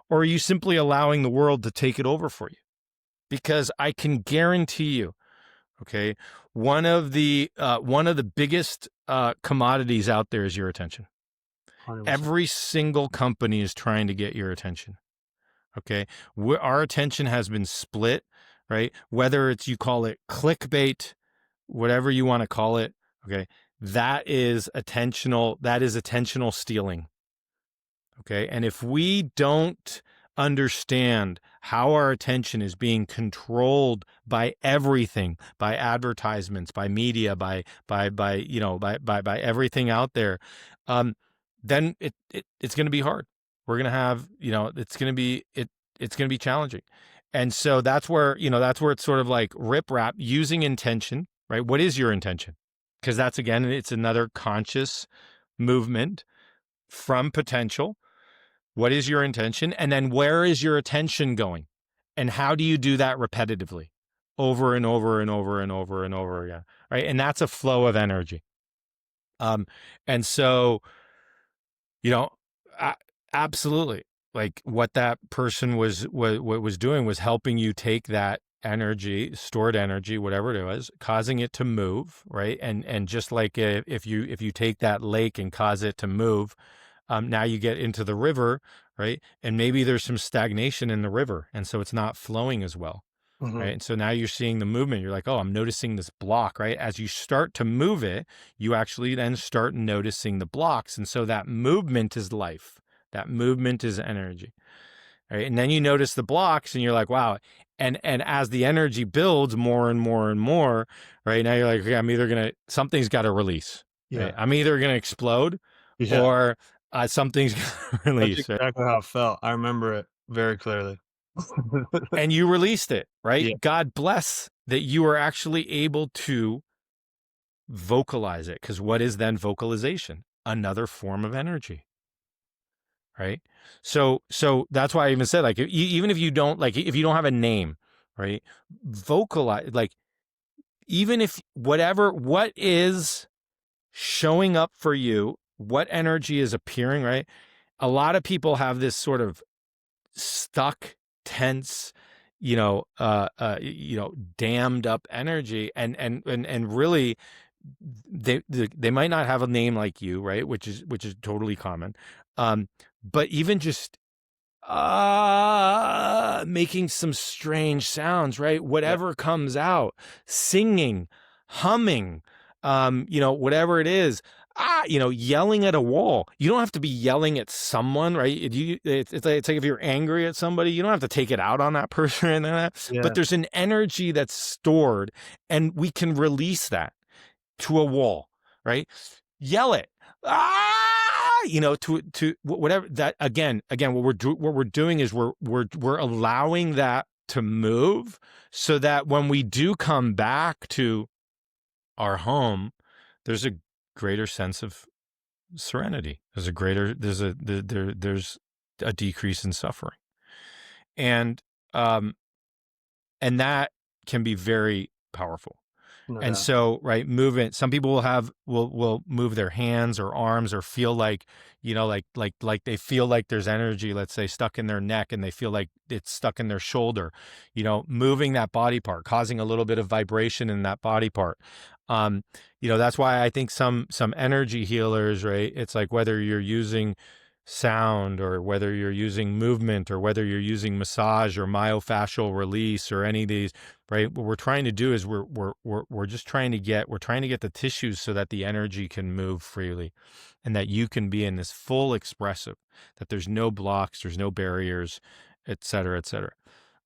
Speaker 2: or are you simply allowing the world to take it over for you? Because I can guarantee you, okay, one of the biggest commodities out there is your attention.
Speaker 1: 100%.
Speaker 2: Every single company is trying to get your attention. Okay, our attention has been split, right? Whether it's you call it clickbait, whatever you want to call it, okay, that is attentional stealing. Okay, and if we don't understand how our attention is being controlled by everything, by advertisements, by media, by everything out there, then it's going to be hard. We're going to have, it's going to be challenging. And so that's where it's sort of like rip rap using intention, right? What is your intention? Because that's, again, it's another conscious movement from potential. What is your intention? And then where is your attention going? And how do you do that repetitively over and over and over and over and over again? Right. And that's a flow of energy. Um, and so, you know, a absolutely, like, what that person was doing was helping you take that energy, stored energy, whatever it was, causing it to move, right? And just like if you take that lake and cause it to move, now you get into the river, right? And maybe there's some stagnation in the river, and so it's not flowing as well. Right.
Speaker 1: Mhm.
Speaker 2: And so now you're seeing the movement. You're like, oh, I'm noticing this block, right? As you start to move it, you actually then start noticing the blocks. And so that movement is life. That movement is energy. Right. And then you notice the blocks and you're like, wow. And as the energy builds more and more and more, right? Now you're like, okay, I'm either gonna something's gotta release. Right.
Speaker 1: Yeah.
Speaker 2: I'm either gonna explode
Speaker 1: Yeah.
Speaker 2: or something's gonna
Speaker 1: That's
Speaker 2: release. Right?
Speaker 1: exactly how it felt. I remember it very clearly.
Speaker 2: And you released it,
Speaker 1: Yeah.
Speaker 2: right? God bless that you are actually able to vocalize it, because what is then vocalization? Another form of energy, right? So that's why I even said, like, even if you don't, like, if you don't have a name, right? Vocalize, like, even if what is showing up for you, what energy is appearing, right? A lot of people have this sort of stuck, tense, dammed up energy, and really, they might not have a name like you, right? Which is totally common. But even just making some strange sounds, right?
Speaker 1: Yeah.
Speaker 2: Whatever comes out, singing, humming, whatever it is. Yelling at a wall. You don't have to be yelling at someone, right? It's like if you're angry at somebody, you don't have to take it out on that person, but
Speaker 1: Yeah.
Speaker 2: there's an energy that's stored, and we can release that to a wall, right? Yell it. To whatever that again, what we're doing is we're allowing that to move, so that when we do come back to our home, there's a greater sense of serenity. There's a decrease in suffering. And um and that can be very powerful.
Speaker 1: No
Speaker 2: And
Speaker 1: doubt.
Speaker 2: so, right, movement. Some people will move their hands or arms, or feel like, like they feel like there's energy, let's say, stuck in their neck, and they feel like it's stuck in their shoulder. Moving that body part, causing a little bit of vibration in that body part. That's why I think some energy healers, right? It's like whether you're using sound, or whether you're using movement, or whether you're using massage or myofascial release, or any of these, right? What we're trying to do is we're just trying to get the tissues so that the energy can move freely, and that you can be in this full expressive, that there's no blocks, there's no barriers, et cetera, et cetera.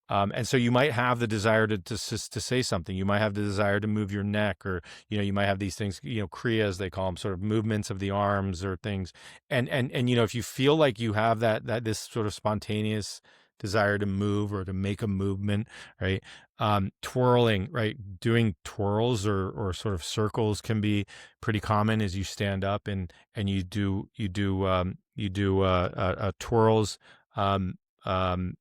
Speaker 2: And so you might have the desire to say something. You might have the desire to move your neck, or you might have these things, kriya, as they call them, sort of movements of the arms or things. And if you feel like you have that this sort of spontaneous desire to move or to make a movement, right? Twirling, right? Doing twirls or sort of circles can be pretty common as you stand up and you do twirls. Um, um,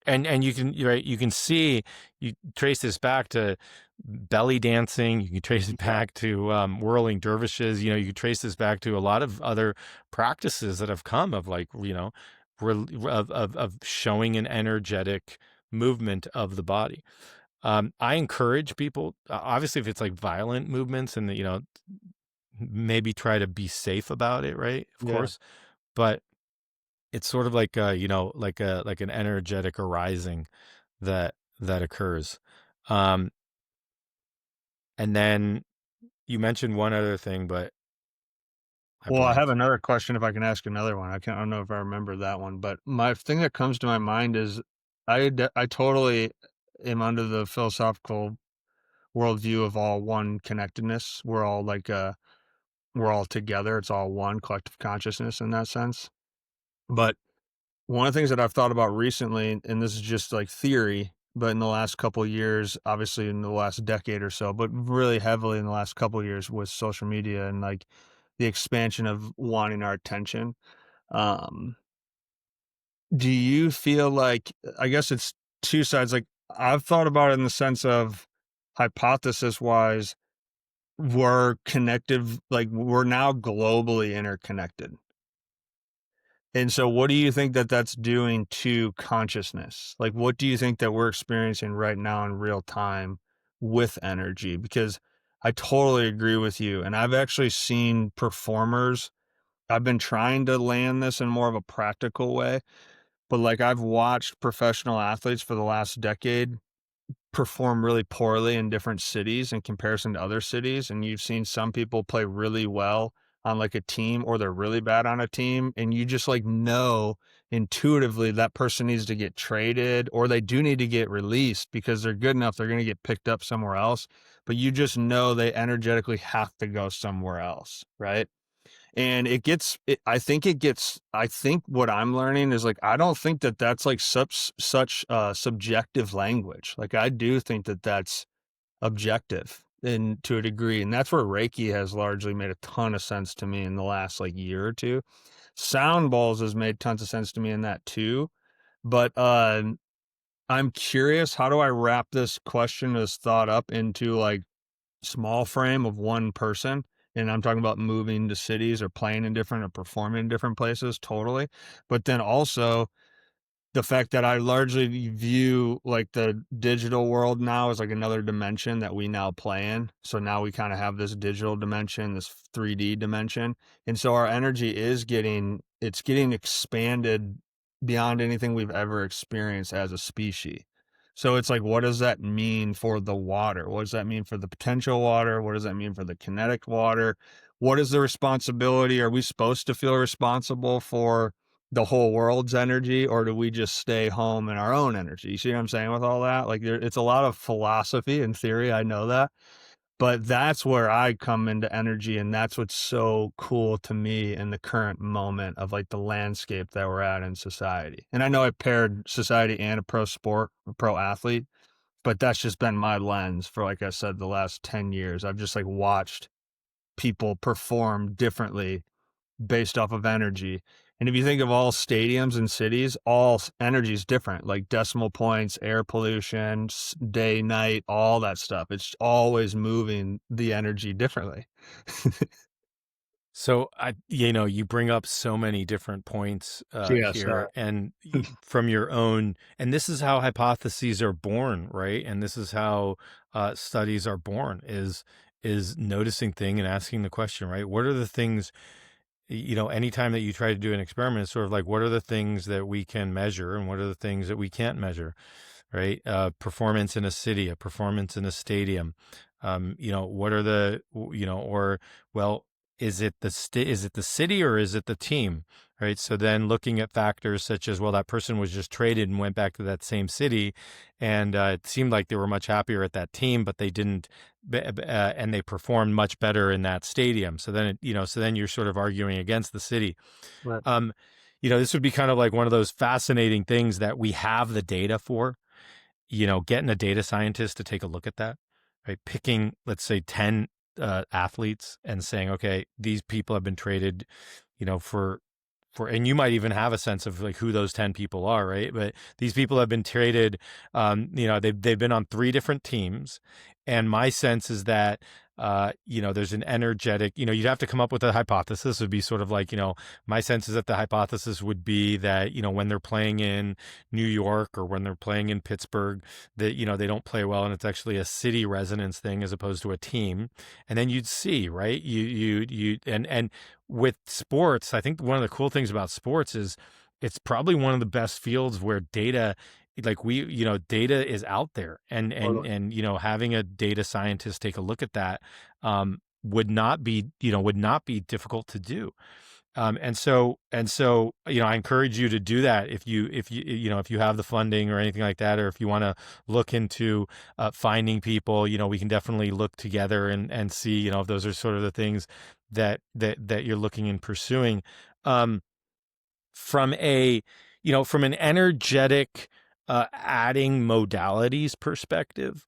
Speaker 2: and you can see, you trace this back to belly dancing. You can trace it
Speaker 1: Yeah.
Speaker 2: back to whirling dervishes. You can trace this back to a lot of other practices that have come of, like, of showing an energetic movement of the body. I encourage people, obviously, if it's like violent movements, and maybe try to be safe about it, right? Of
Speaker 1: Yeah.
Speaker 2: course, but it's sort of like like an energetic arising that occurs. Um, and then you mentioned one other thing, but I
Speaker 1: Well, I have
Speaker 2: blanked.
Speaker 1: another question if I can ask another one. I don't know if I remember that one, but my thing that comes to my mind is I totally am under the philosophical worldview of all one connectedness. We're all together. It's all one collective consciousness in that sense. But one of the things that I've thought about recently, and this is just like theory, but in the last couple of years, obviously in the last decade or so, but really heavily in the last couple of years with social media and like the expansion of wanting our attention. Um, do you feel like, I guess it's two sides. Like I've thought about it in the sense of hypothesis wise, we're connective, like, we're now globally interconnected. And so what do you think that that's doing to consciousness? Like, what do you think that we're experiencing right now in real time with energy? Because I totally agree with you. And I've actually seen performers, I've been trying to land this in more of a practical way, but like I've watched professional athletes for the last decade perform really poorly in different cities in comparison to other cities, and you've seen some people play really well on, like, a team, or they're really bad on a team, and you just, like, know intuitively that person needs to get traded, or they do need to get released because they're good enough, they're gonna get picked up somewhere else, but you just know they energetically have to go somewhere else, right? And I think what I'm learning is, like, I don't think that that's, like, such subjective language. Like, I do think that that's objective and to a degree, and that's where Reiki has largely made a ton of sense to me in the last, like, year or 2. Sound bowls has made tons of sense to me in that too, but, I'm curious, how do I wrap this question, this thought up into, like, small frame of one person, and I'm talking about moving to cities or playing in different or performing in different places, totally. But then also the fact that I largely view like the digital world now as like another dimension that we now play in. So now we kind of have this digital dimension, this 3D dimension. And so our energy is getting expanded beyond anything we've ever experienced as a species. So it's like, what does that mean for the water? What does that mean for the potential water? What does that mean for the kinetic water? What is the responsibility? Are we supposed to feel responsible for the whole world's energy, or do we just stay home in our own energy? You see what I'm saying with all that? Like, it's a lot of philosophy and theory, I know that, but that's where I come into energy, and that's what's so cool to me in the current moment of, like, the landscape that we're at in society. And I know I paired society and a pro sport, a pro athlete, but that's just been my lens for, like I said, the last 10 years. I've just, like, watched people perform differently based off of energy. And if you think of all stadiums and cities, energy is different, like decimal points, air pollution, day, night, all that stuff. It's always moving the energy differently.
Speaker 2: So you bring up so many different points
Speaker 1: Yeah,
Speaker 2: here,
Speaker 1: sorry.
Speaker 2: and from your own, and this is how hypotheses are born, right? And this is how studies are born is noticing thing and asking the question, right? What are the things, anytime that you try to do an experiment, it's sort of like, what are the things that we can measure and what are the things that we can't measure? Right? Performance in a city, a performance in a stadium. What are the, or, well, is it the city or is it the team? Right. So then looking at factors such as, well, that person was just traded and went back to that same city. And it seemed like they were much happier at that team, but they didn't, and they performed much better in that stadium. So then, so then you're sort of arguing against the city.
Speaker 1: Right.
Speaker 2: Um, this would be kind of like one of those fascinating things that we have the data for, getting a data scientist to take a look at that, right? Picking, let's say, 10 athletes and saying, okay, these people have been traded, and you might even have a sense of like who those 10 people are, right? But these people have been traded, they've been on 3 different teams. And my sense is that, there's an energetic, you'd have to come up with a hypothesis. It would be sort of like, my sense is that the hypothesis would be that, when they're playing in New York or when they're playing in Pittsburgh, that, they don't play well. And it's actually a city resonance thing as opposed to a team. And then you'd see, right? And with sports, I think one of the cool things about sports is it's probably one of the best fields where data, like data is out there, and
Speaker 1: Totally.
Speaker 2: having a data scientist take a look at that would not be difficult to do. And so I encourage you to do that if you have the funding or anything like that, or if you want to look into finding people. We can definitely look together and see if those are sort of the things that you're looking and pursuing. Um, from a from an energetic adding modalities perspective,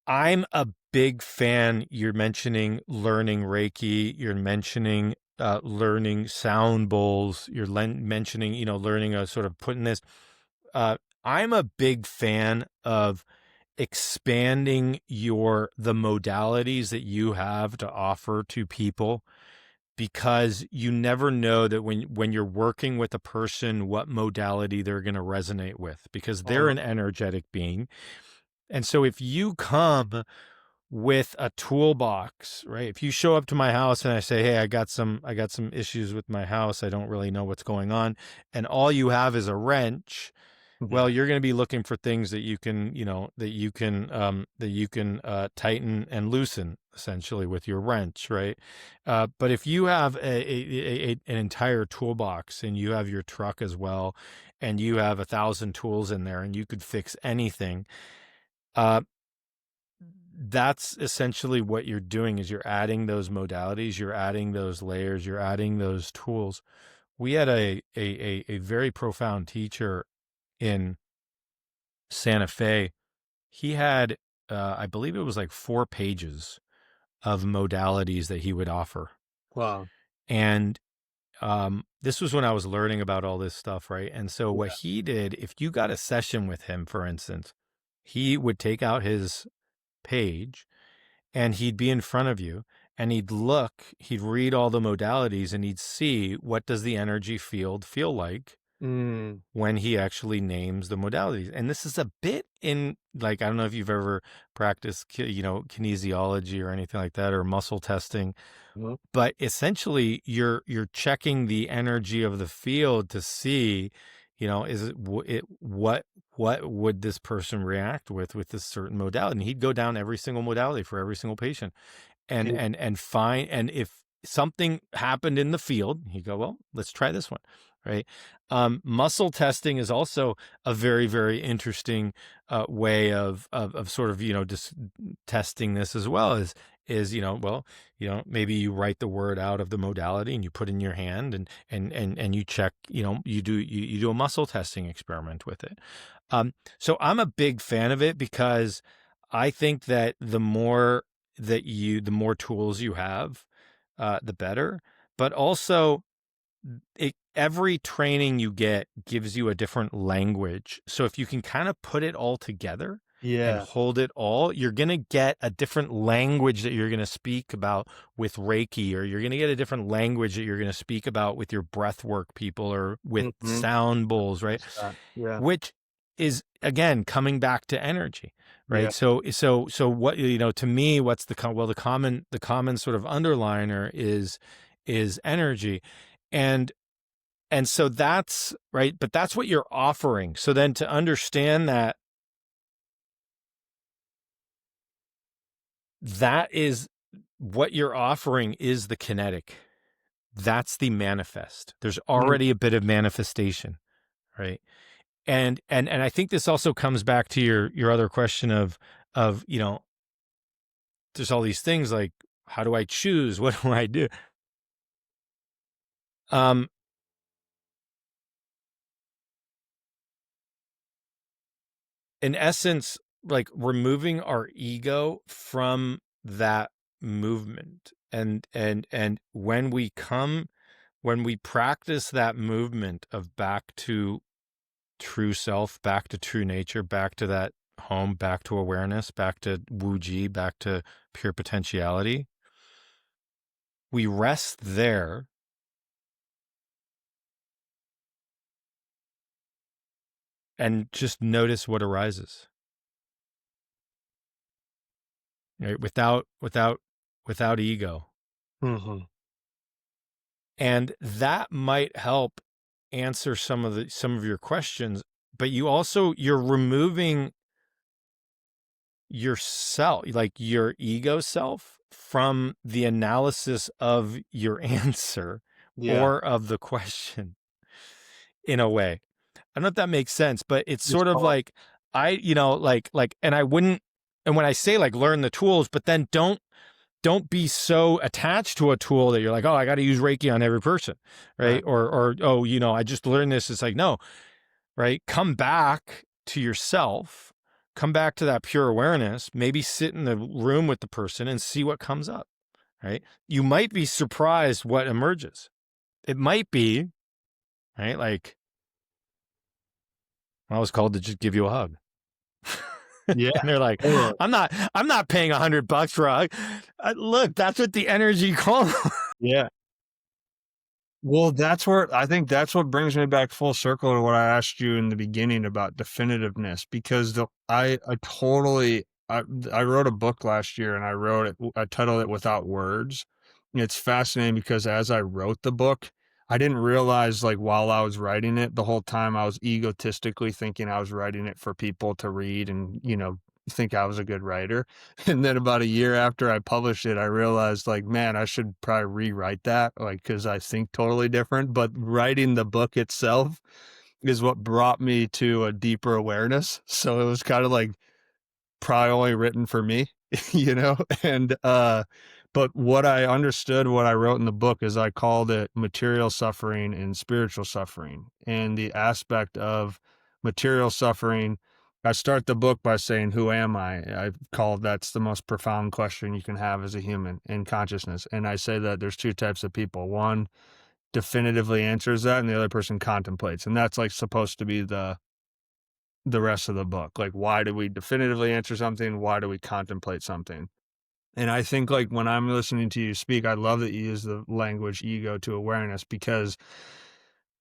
Speaker 2: I'm a big fan. You're mentioning learning Reiki. You're mentioning learning sound bowls. You're mentioning, learning a sort of putting this. I'm a big fan of expanding the modalities that you have to offer to people, because you never know that when you're working with a person, what modality they're going to resonate with, because they're an energetic being. And so if you come with a toolbox, right? If you show up to my house and I say, "Hey, I got some issues with my house. I don't really know what's going on." And all you have is a wrench, well,
Speaker 1: Yeah.
Speaker 2: you're going to be looking for things that you can, tighten and loosen, essentially, with your wrench, right? But if you have an entire toolbox, and you have your truck as well, and you have 1,000 tools in there, and you could fix anything, that's essentially what you're doing, is you're adding those modalities, you're adding those layers, you're adding those tools. We had a very profound teacher in Santa Fe. He had, I believe it was like 4 pages of modalities that he would offer.
Speaker 1: Wow.
Speaker 2: And this was when I was learning about all this stuff, right? And so what
Speaker 1: Yeah.
Speaker 2: he did, if you got a session with him, for instance, he would take out his page, and he'd be in front of you, and he'd read all the modalities, and he'd see, what does the energy field feel like
Speaker 1: Mm.
Speaker 2: when he actually names the modalities. And this is a bit in, like, I don't know if you've ever practiced, kinesiology or anything like that, or muscle testing,
Speaker 1: Mhm.
Speaker 2: but essentially you're checking the energy of the field to see, is what would this person react with this certain modality. And he'd go down every single modality for every single patient, and
Speaker 1: Yeah.
Speaker 2: find, and if something happened in the field, he'd go, well, let's try this one, right? Muscle testing is also a very, very interesting way of sort of, just testing this as well, is maybe you write the word out of the modality, and you put in your hand, and you check, you do a muscle testing experiment with it. So I'm a big fan of it, because I think that the more tools you have, the better. But also, every training you get gives you a different language. So if you can kind of put it all together and
Speaker 1: Yeah.
Speaker 2: hold it all, you're going to get a different language that you're going to speak about with Reiki, or you're going to get a different language that you're going to speak about with your breath work people, or with
Speaker 1: Mhm.
Speaker 2: sound bowls, right?
Speaker 1: Yeah.
Speaker 2: Which is, again, coming back to energy,
Speaker 1: Yeah.
Speaker 2: right? So what, to me, what's the common sort of underliner is energy. And so that's right, but that's what you're offering. So then, to understand that is what you're offering, is the kinetic. That's the manifest. There's
Speaker 1: Mm.
Speaker 2: already a bit of manifestation, right? And I think this also comes back to your other question of, there's all these things like, how do I choose? What do I do? Um, in essence, like, removing our ego from that movement, and when we practice that movement of back to true self, back to true nature, back to that home, back to awareness, back to Wu-Ji, back to pure potentiality, we rest there, and just notice what arises, right? Without ego.
Speaker 1: Mhm.
Speaker 2: And that might help answer some of your questions, but you're removing yourself, like your ego self, from the analysis of your answer,
Speaker 1: Yeah.
Speaker 2: or of the question, in a way. I don't know if that makes sense, but it's
Speaker 1: It's
Speaker 2: sort of
Speaker 1: all.
Speaker 2: like, and I wouldn't, and when I say, like, learn the tools, but then don't be so attached to a tool that you're like, oh, I got to use Reiki on every person, right?
Speaker 1: Right.
Speaker 2: Or oh, I just learned this. It's like, no, right? Come back to yourself, come back to that pure awareness, maybe sit in the room with the person and see what comes up, right? You might be surprised what emerges. It might be, right? Like, I was called to just give you a hug.
Speaker 1: Yeah,
Speaker 2: And they're like,
Speaker 1: totally.
Speaker 2: I'm not paying $100 for look, that's what the energy calls.
Speaker 1: Yeah. Well, I think that's what brings me back full circle to what I asked you in the beginning about definitiveness, because I totally I wrote a book last year and I titled it Without Words. And it's fascinating because as I wrote the book, I didn't realize, like, while I was writing it, the whole time I was egotistically thinking I was writing it for people to read and, think I was a good writer. And then about a year after I published it, I realized, like, man, I should probably rewrite that, like, because I think totally different. But writing the book itself is what brought me to a deeper awareness. So it was kind of like probably only written for me, you know? And, but what I understood, what I wrote in the book is I called it material suffering and spiritual suffering. And the aspect of material suffering, I start the book by saying, who am I? I called that's the most profound question you can have as a human in consciousness. And I say that there's two types of people. One definitively answers that, and the other person contemplates. And that's like supposed to be the rest of the book. Like, why do we definitively answer something? Why do we contemplate something? And I think, like, when I'm listening to you speak, I love that you use the language ego to awareness, because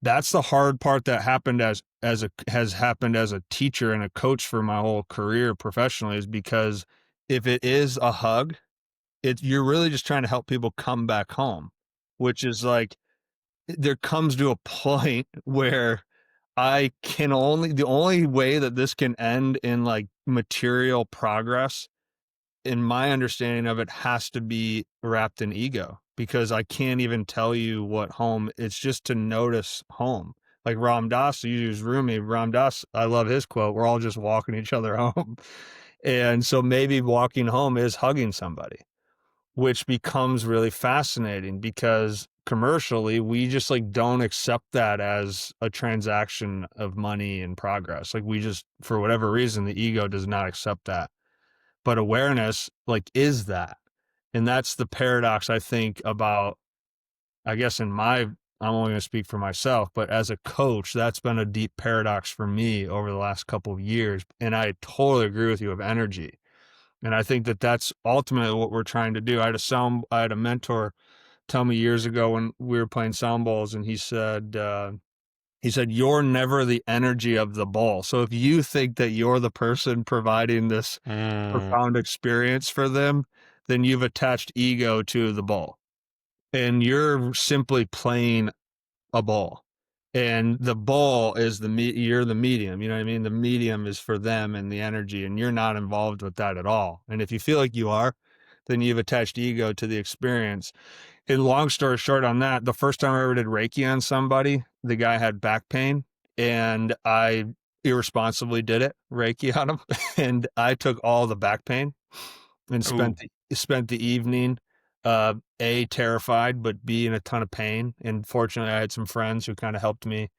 Speaker 1: that's the hard part that happened has happened as a teacher and a coach for my whole career professionally, is because if it is a hug, you're really just trying to help people come back home, which is like, there comes to a point where the only way that this can end in, like, material progress, in my understanding of it, has to be wrapped in ego, because I can't even tell you what home, it's just to notice home. Like Ram Dass, you use Rumi, Ram Dass, I love his quote, we're all just walking each other home. And so maybe walking home is hugging somebody, which becomes really fascinating because commercially we just, like, don't accept that as a transaction of money and progress. Like, we just, for whatever reason, the ego does not accept that. But awareness, like, is that. And that's the paradox, I think, about, I guess, I'm only going to speak for myself, but as a coach, that's been a deep paradox for me over the last couple of years. And I totally agree with you of energy. And I think that that's ultimately what we're trying to do. I had a mentor tell me years ago when we were playing sound balls, and he said, "You're never the energy of the ball. So if you think that you're the person providing this
Speaker 2: Mm.
Speaker 1: profound experience for them, then you've attached ego to the ball, and you're simply playing a ball. And the ball is you're the medium, you know what I mean? The medium is for them and the energy, and you're not involved with that at all. And if you feel like you are, then you've attached ego to the experience." And long story short on that, the first time I ever did Reiki on somebody, the guy had back pain, and I irresponsibly did it, Reiki on him, and I took all the back pain and
Speaker 2: Ooh.
Speaker 1: spent the evening, A, terrified, but B, in a ton of pain. And fortunately, I had some friends who kind of helped me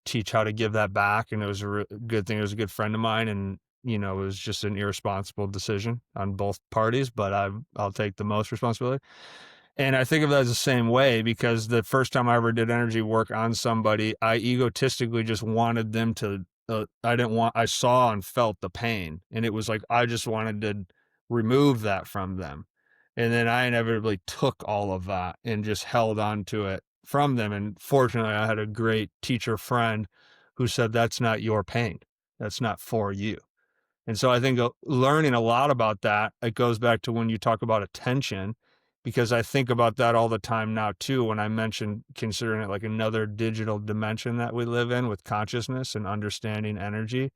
Speaker 1: teach how to give that back, and it was a good thing. It was a good friend of mine, and it was just an irresponsible decision on both parties, but I'll take the most responsibility. And I think of that as the same way, because the first time I ever did energy work on somebody, I egotistically just wanted them to, I saw and felt the pain. And it was like, I just wanted to remove that from them. And then I inevitably took all of that and just held on to it from them. And fortunately, I had a great teacher friend who said, that's not your pain. That's not for you. And so I think learning a lot about that, it goes back to when you talk about attention, because I think about that all the time now too, when I mention considering it like another digital dimension that we live in with consciousness and understanding energy.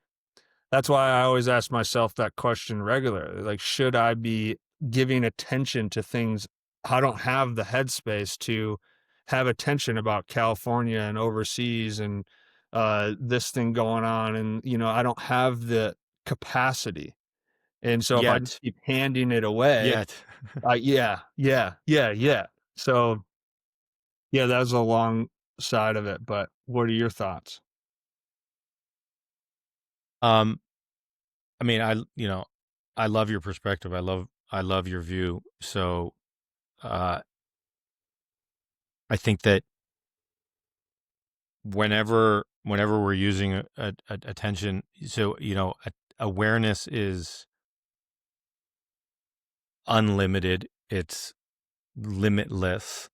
Speaker 1: That's why I always ask myself that question regularly. Like, should I be giving attention to things? I don't have the headspace to have attention about California and overseas and this thing going on. And, I don't have the capacity. And so if I just
Speaker 2: Yet.
Speaker 1: keep handing it away,
Speaker 2: Yet.
Speaker 1: yeah, yeah, yeah, yeah. So, yeah, that was a long side of it. But what are your thoughts?
Speaker 2: Um, I mean, I love your perspective. I love your view. So, uh, I think that whenever we're using attention, so awareness is unlimited. It's limitless.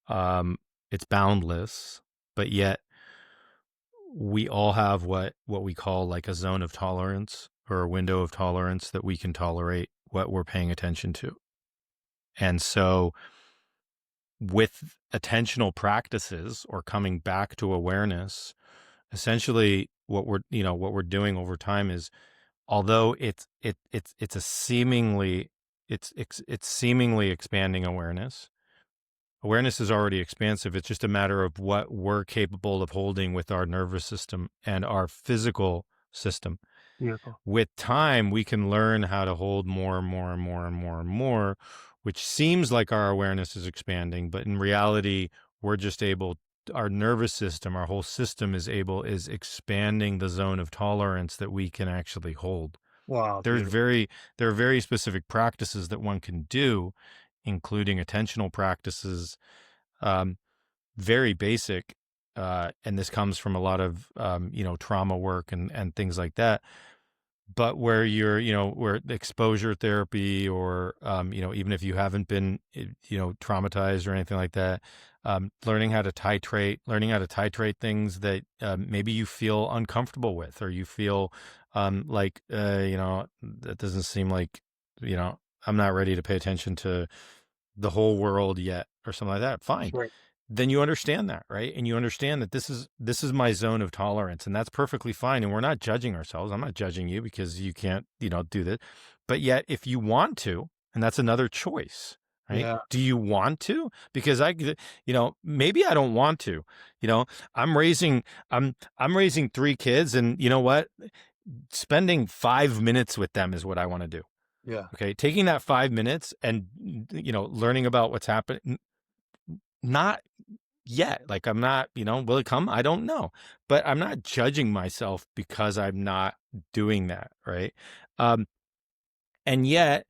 Speaker 2: It's boundless, but yet we all have what we call like a zone of tolerance or a window of tolerance that we can tolerate what we're paying attention to. And so with attentional practices or coming back to awareness, essentially what we're doing over time is, although it's a seemingly it's seemingly expanding awareness. Awareness is already expansive. It's just a matter of what we're capable of holding with our nervous system and our physical system.
Speaker 1: Beautiful.
Speaker 2: With time, we can learn how to hold more and more and more and more and more, which seems like our awareness is expanding, but in reality, we're just able, our nervous system, our whole system is expanding the zone of tolerance that we can actually hold.
Speaker 1: Wow,
Speaker 2: There's
Speaker 1: beautiful.
Speaker 2: very, there are very specific practices that one can do, including attentional practices, um, very basic. And this comes from a lot of, trauma work and things like that, but where you're, where exposure therapy or, even if you haven't been, traumatized or anything like that, learning how to titrate things that maybe you feel uncomfortable with, or you feel that doesn't seem like, I'm not ready to pay attention to the whole world yet or something like that. Fine.
Speaker 1: Right.
Speaker 2: Then you understand that, right? And you understand that this is my zone of tolerance, and that's perfectly fine. And we're not judging ourselves. I'm not judging you because you can't, do this. But yet, if you want to, and that's another choice, right?
Speaker 1: Yeah.
Speaker 2: Do you want to? Because maybe I don't want to. You know, I'm raising I'm raising 3 kids, and you know what? Spending 5 minutes with them is what I want to do.
Speaker 1: Yeah.
Speaker 2: Okay, taking that 5 minutes and learning about what's happening. Not yet. Like, I'm not, will it come? I don't know. But I'm not judging myself because I'm not doing that, right? Um, and yet,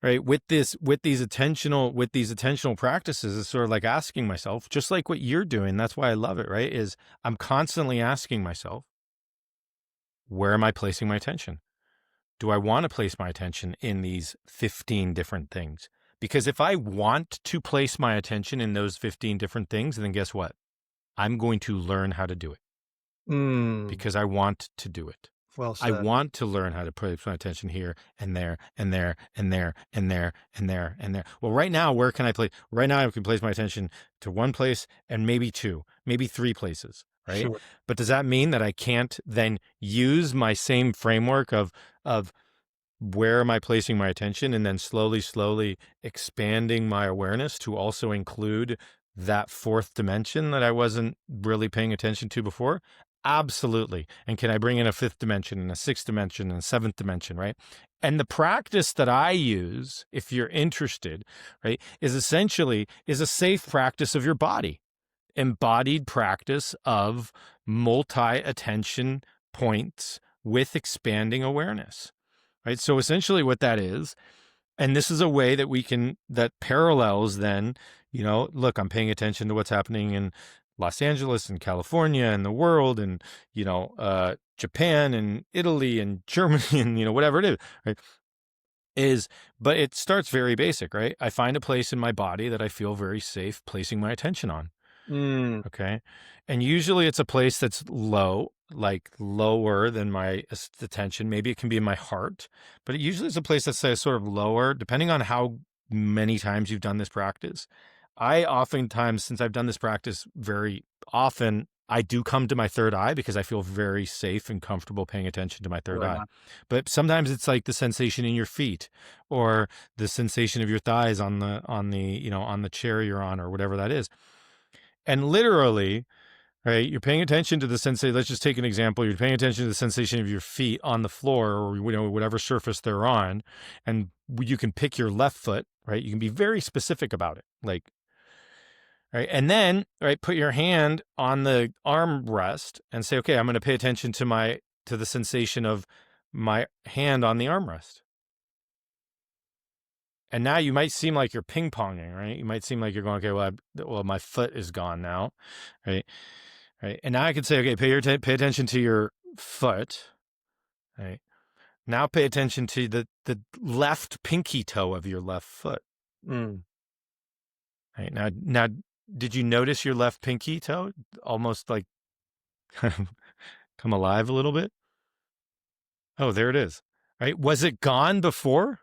Speaker 2: right, with these attentional practices, it's sort of like asking myself, just like what you're doing. That's why I love it, right? Is I'm constantly asking myself, where am I placing my attention? Do I want to place my attention in these 15 different things? Because if I want to place my attention in those 15 different things, then guess what? I'm going to learn how to do it
Speaker 1: Mm.
Speaker 2: because I want to do it.
Speaker 1: Well
Speaker 2: I
Speaker 1: said.
Speaker 2: want to learn how to place my attention here and there and there and there and there and there and there. Well, right now, where can I place? Right now, I can place my attention to one place and maybe 2, maybe 3 places, right?
Speaker 1: Sure.
Speaker 2: But does that mean that I can't then use my same framework of where am I placing my attention, and then slowly expanding my awareness to also include that 4th dimension that I wasn't really paying attention to before? Absolutely. And can I bring in a 5th dimension and a 6th dimension and a 7th dimension, right? And the practice that I use, if you're interested, right, is a safe practice of your body, embodied practice of multi-attention points with expanding awareness. Right. So essentially what that is, and this is a way that that parallels then, look, I'm paying attention to what's happening in Los Angeles and California and the world and, Japan and Italy and Germany and, whatever it is, right? But it starts very basic, right? I find a place in my body that I feel very safe placing my attention on.
Speaker 1: Mm.
Speaker 2: Okay. And usually it's a place that's low, like lower than my attention. Maybe it can be in my heart, but it usually is a place that's sort of lower, depending on how many times you've done this practice. I oftentimes, since I've done this practice very often, I do come to my third eye because I feel very safe and comfortable paying attention to my third
Speaker 1: Right
Speaker 2: eye.
Speaker 1: on.
Speaker 2: But sometimes it's like the sensation in your feet or the sensation of your thighs on the chair you're on or whatever that is. And literally, right, you're paying attention to the sensation. Let's just take an example. You're paying attention to the sensation of your feet on the floor or, whatever surface they're on. And you can pick your left foot, right? You can be very specific about it. Like, right. And then, right, put your hand on the armrest and say, okay, I'm going to pay attention to the sensation of my hand on the armrest. And now you might seem like you're ping ponging, right? You might seem like you're going, okay, well, my foot is gone now, right? Right. And now I can say, okay, pay attention to your foot, right? Now pay attention to the left pinky toe of your left foot.
Speaker 1: Mm.
Speaker 2: Right? Now, did you notice your left pinky toe almost like come alive a little bit? Oh, there it is. Right? Was it gone before?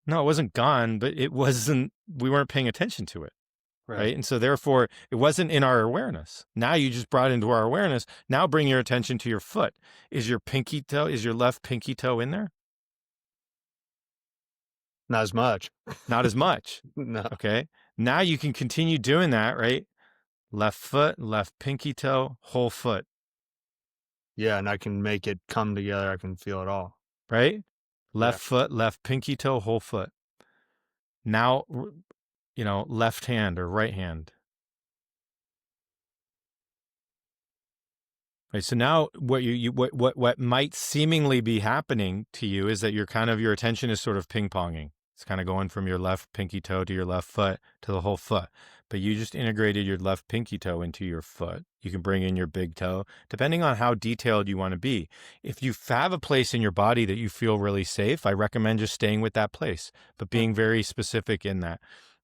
Speaker 2: No, it wasn't gone, but it wasn't, we weren't paying attention to it. Right. And so therefore it wasn't in our awareness. Now you just brought it into our awareness. Now bring your attention to your foot. Is your left pinky toe in there?
Speaker 1: Not as much.
Speaker 2: Not as much.
Speaker 1: No.
Speaker 2: Okay. Now you can continue doing that, right? Left foot, left pinky toe, whole foot.
Speaker 1: Yeah, and I can make it come together. I can feel it all.
Speaker 2: Right? Left foot, left pinky toe, whole foot. Now, left hand or right hand. Right. So now what might seemingly be happening to you is that your attention is sort of ping-ponging. It's kind of going from your left pinky toe to your left foot to the whole foot. But you just integrated your left pinky toe into your foot. You can bring in your big toe, depending on how detailed you want to be. If you have a place in your body that you feel really safe, I recommend just staying with that place, but being very specific in that.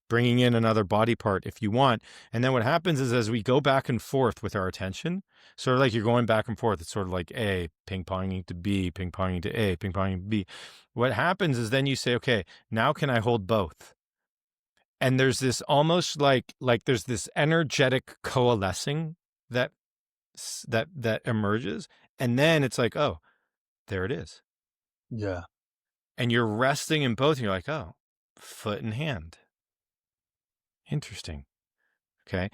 Speaker 2: Bringing in another body part if you want. And then what happens is as we go back and forth with our attention, sort of like you're going back and forth, it's sort of like A, ping-ponging to B, ping-ponging to A, ping-ponging to B. What happens is then you say, okay, now can I hold both? And there's this almost like there's this energetic coalescing that emerges. And then it's like, oh, there it is.
Speaker 1: Yeah.
Speaker 2: And you're resting in both. And you're like, oh, foot and hand. Interesting. Okay.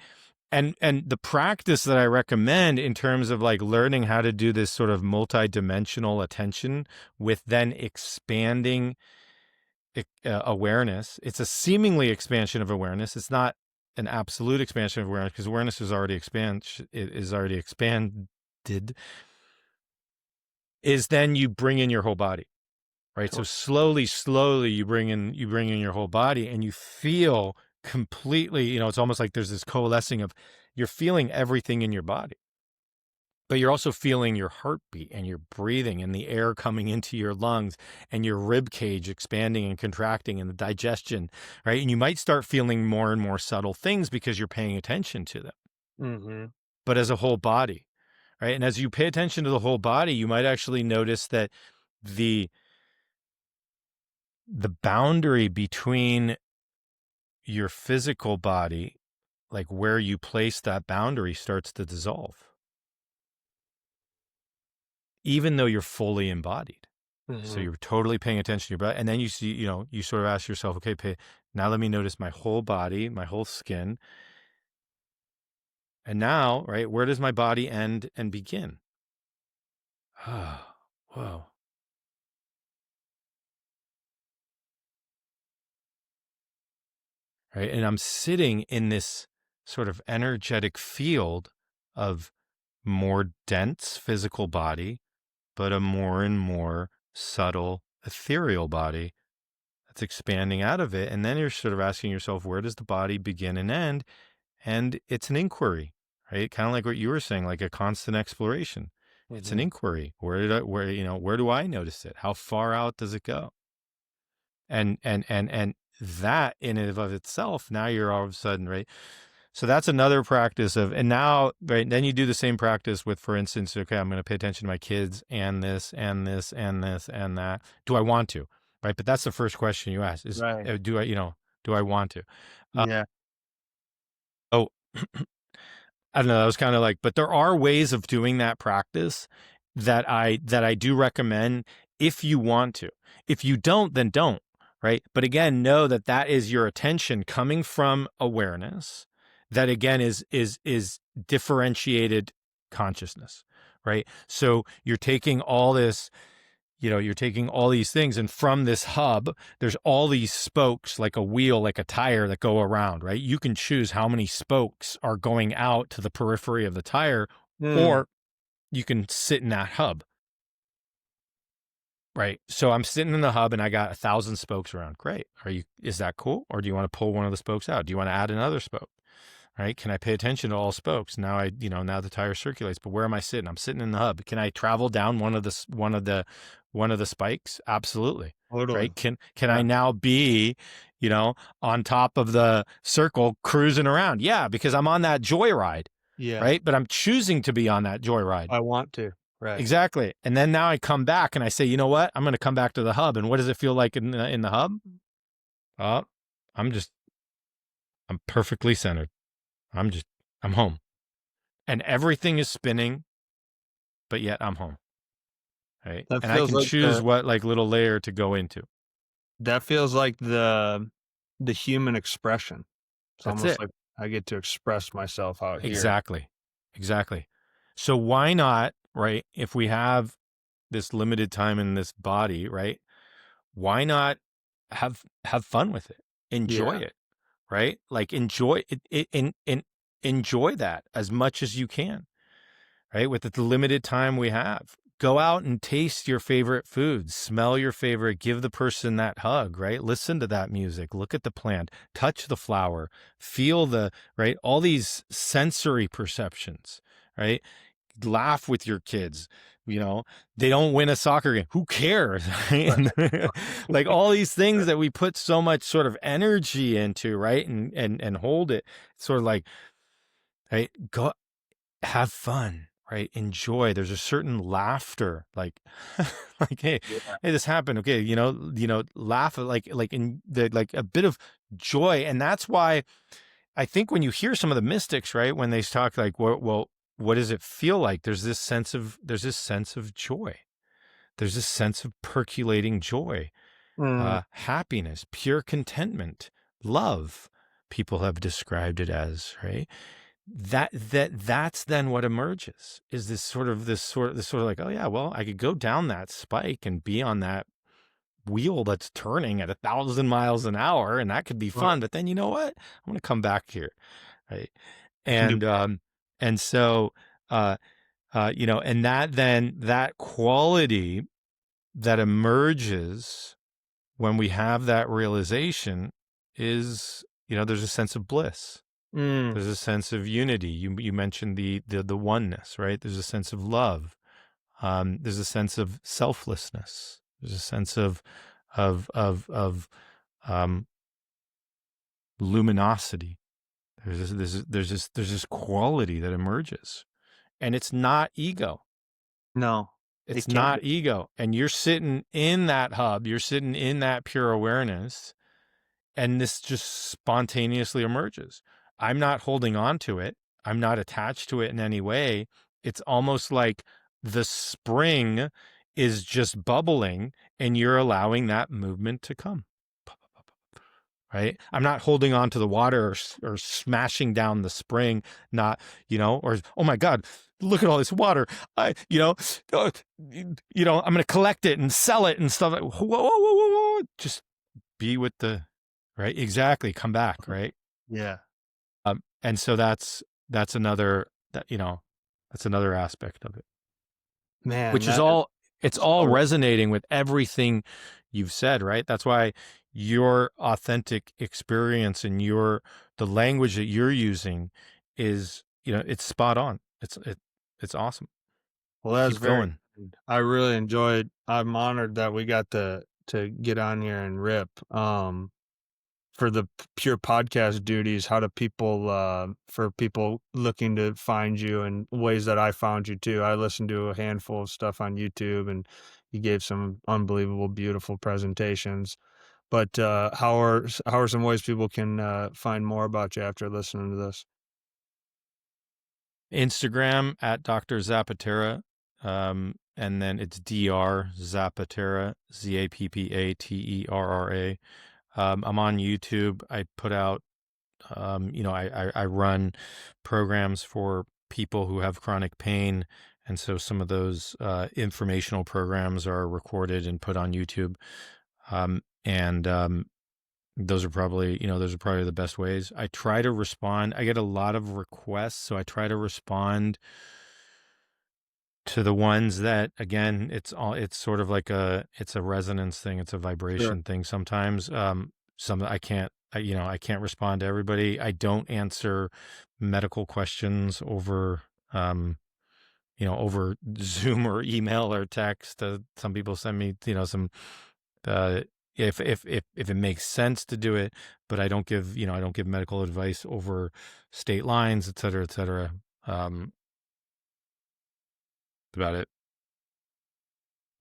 Speaker 2: And the practice that I recommend in terms of like learning how to do this sort of multi-dimensional attention with then expanding awareness. It's a seemingly expansion of awareness. It's not an absolute expansion of awareness because awareness is already expanded. Is then you bring in your whole body. Right. So slowly you bring in your whole body and you feel completely, it's almost like there's this coalescing of you're feeling everything in your body, but you're also feeling your heartbeat and your breathing and the air coming into your lungs and your rib cage expanding and contracting and the digestion, right? And you might start feeling more and more subtle things because you're paying attention to them, but as a whole body, right? And as you pay attention to the whole body, you might actually notice that the boundary between your physical body, like where you place that boundary, starts to dissolve, even though you're fully embodied. So you're totally paying attention to your body. And then you see, you sort of ask yourself, okay, now let me notice my whole body, my whole skin. And now, right, where does my body end and begin? Oh, whoa. Right. And I'm sitting in this sort of energetic field of more dense physical body, but a more and more subtle ethereal body that's expanding out of it. And then you're sort of asking yourself, where does the body begin and end? And it's an inquiry, right? Kind of like what you were saying, like a constant exploration. It's an inquiry. Where do I notice it? How far out does it go? And that in and of itself, now you're all of a sudden, right? So that's another practice and now, right, then you do the same practice with, for instance, okay, I'm going to pay attention to my kids and this and this and this and that. Do I want to? Right. But that's the first question you ask is,
Speaker 1: Right.
Speaker 2: do I want to?
Speaker 1: Yeah.
Speaker 2: Oh, I don't know. That was kind of like, but there are ways of doing that practice that I do recommend if you want to. If you don't, then don't. Right. But again, know that is your attention coming from awareness. That again is differentiated consciousness, right? So you're taking all this, you're taking all these things, and from this hub, there's all these spokes, like a wheel, like a tire that go around, right? You can choose how many spokes are going out to the periphery of the tire, or you can sit in that hub. Right. So I'm sitting in the hub and I got 1,000 spokes around. Great. Is that cool? Or do you want to pull one of the spokes out? Do you want to add another spoke? Right? Can I pay attention to all spokes? Now now the tire circulates, but where am I sitting? I'm sitting in the hub. Can I travel down one of the one of the spikes? Absolutely.
Speaker 1: Totally.
Speaker 2: Right? Can I
Speaker 1: Yeah.
Speaker 2: now be, you know, on top of the circle cruising around? Yeah, because I'm on that joyride,
Speaker 1: Yeah.
Speaker 2: right? But I'm choosing to be on that joyride.
Speaker 1: I want to. Right.
Speaker 2: Exactly. And then now I come back and I say, you know what? I'm going to come back to the hub. And what does it feel like in the hub? Oh, I'm just I'm perfectly centered. I'm home. And everything is spinning, but yet I'm home. Right.
Speaker 1: That
Speaker 2: And I
Speaker 1: feels
Speaker 2: can
Speaker 1: like
Speaker 2: choose what like little layer to go into.
Speaker 1: the human expression. It's
Speaker 2: That's
Speaker 1: almost
Speaker 2: it.
Speaker 1: like I get to express myself out here.
Speaker 2: Exactly. Exactly. So why not, right? If we have this limited time in this body, right? Why not have fun with it? Enjoy
Speaker 1: Yeah.
Speaker 2: it, right? Like enjoy it and enjoy that as much as you can, right? With the limited time we have. Go out and taste your favorite foods, smell your favorite, give the person that hug, right? Listen to that music, look at the plant, touch the flower, feel the, right? All these sensory perceptions, right? Laugh with your kids, you know, they don't win a soccer game. Who cares? Right?
Speaker 1: Right.
Speaker 2: And like all these things that we put so much sort of energy into, right? And hold it sort of like, right? Go have fun, right? Enjoy. There's a certain laughter, like, like,
Speaker 1: Yeah.
Speaker 2: hey, this happened. Okay, laugh like in the like a bit of joy, and that's why I think when you hear some of the mystics, right, when they talk like, well, what does it feel like? There's this sense of joy. There's this sense of percolating joy,
Speaker 1: Mm.
Speaker 2: happiness, pure contentment, love. People have described it as, right? That's then what emerges is this sort of like, oh yeah, well, I could go down that spike and be on that wheel that's turning at 1,000 miles an hour, and that could be
Speaker 1: Right.
Speaker 2: fun. But then you know what? I'm gonna come back here, right?
Speaker 1: I can do.
Speaker 2: And so uh and that quality that emerges when we have that realization is, there's a sense of bliss.
Speaker 1: Mm.
Speaker 2: There's a sense of unity. You mentioned the oneness, right? There's a sense of love. There's a sense of selflessness. There's a sense of um, luminosity. There's this quality that emerges, and it's not ego.
Speaker 1: No,
Speaker 2: It's
Speaker 1: it can't
Speaker 2: not
Speaker 1: be.
Speaker 2: ego. And you're sitting in that hub. You're sitting in that pure awareness, and this just spontaneously emerges. I'm not holding on to it. I'm not attached to it in any way. It's almost like the spring is just bubbling and you're allowing that movement to come. Right? I'm not holding on to the water or smashing down the spring, not, or, oh my God, look at all this water. Uh, I'm going to collect it and sell it and stuff. Whoa, whoa, whoa, whoa, whoa. Just be with the right. Exactly. Come back. Right.
Speaker 1: Yeah.
Speaker 2: And so that's another, that's another aspect of it,
Speaker 1: Man,
Speaker 2: which is
Speaker 1: that is
Speaker 2: it's all
Speaker 1: so right.
Speaker 2: resonating with everything you've said, right? That's why your authentic experience and the language that you're using is, it's spot on. It's awesome.
Speaker 1: Well, that's
Speaker 2: Keep
Speaker 1: very
Speaker 2: going.
Speaker 1: good. I'm honored that we got to get on here and rip. For the pure podcast duties, how do people, for people looking to find you and ways that I found you too? I listened to a handful of stuff on YouTube and you gave some unbelievable, beautiful presentations. But how are some ways people can find more about you after listening to this?
Speaker 2: Instagram at Dr. Zappaterra. And then it's Dr. Zappaterra, Zappaterra. I'm on YouTube. I put out, I run programs for people who have chronic pain. And so some of those informational programs are recorded and put on YouTube. And those are probably the best ways. I try to respond. I get a lot of requests, so I try to respond to the ones that, again, it's sort of like it's a resonance thing. It's a
Speaker 1: Sure.
Speaker 2: vibration thing. Sometimes, I can't respond to everybody. I don't answer medical questions over, over Zoom or email or text. Some people send me, some, uh, if it makes sense to do it, but I don't give medical advice over state lines, et cetera, et cetera. That's about it.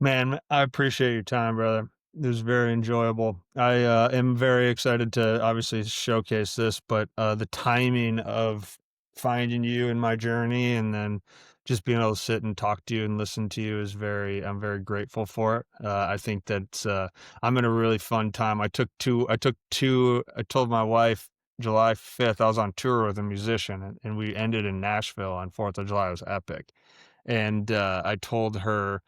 Speaker 1: Man, I appreciate your time, brother. This was very enjoyable. I am very excited to obviously showcase this, but the timing of finding you in my journey and then just being able to sit and talk to you and listen to you is I'm very grateful for it. I think that I'm in a really fun time. I told my wife July 5th, I was on tour with a musician and we ended in Nashville on 4th of July. It was epic. And I told her,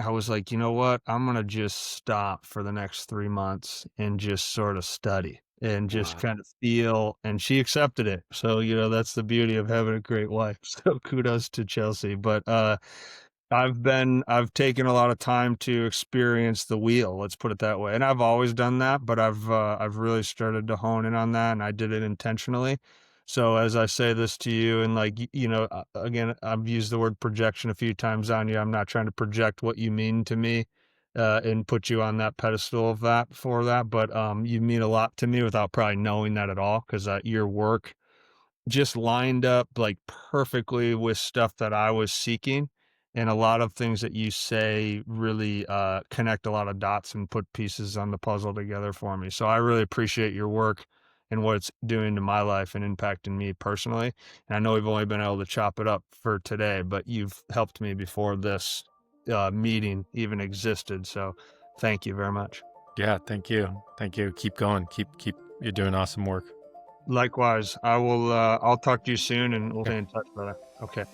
Speaker 1: I was like, "You know what? I'm gonna just stop for the next 3 months and just sort of study and just
Speaker 2: Wow.
Speaker 1: kind of feel," and she accepted it. So, that's the beauty of having a great wife. So kudos to Chelsea. But, I've taken a lot of time to experience the wheel, let's put it that way, and I've always done that, but I've really started to hone in on that, and I did it intentionally. So as I say this to you and, like, again, I've used the word projection a few times on you. I'm not trying to project what you mean to me, and put you on that pedestal of that for that, but, you mean a lot to me without probably knowing that at all 'cause, your work just lined up, like, perfectly with stuff that I was seeking, and a lot of things that you say really, connect a lot of dots and put pieces on the puzzle together for me, so I really appreciate your work and what it's doing to my life and impacting me personally, and I know we've only been able to chop it up for today, but you've helped me before this, meeting even existed, so thank you very much.
Speaker 2: Yeah. Thank you. Thank you. Keep going. You're doing awesome work.
Speaker 1: Likewise, I'll talk to you soon, and we'll stay in touch, brother. Okay.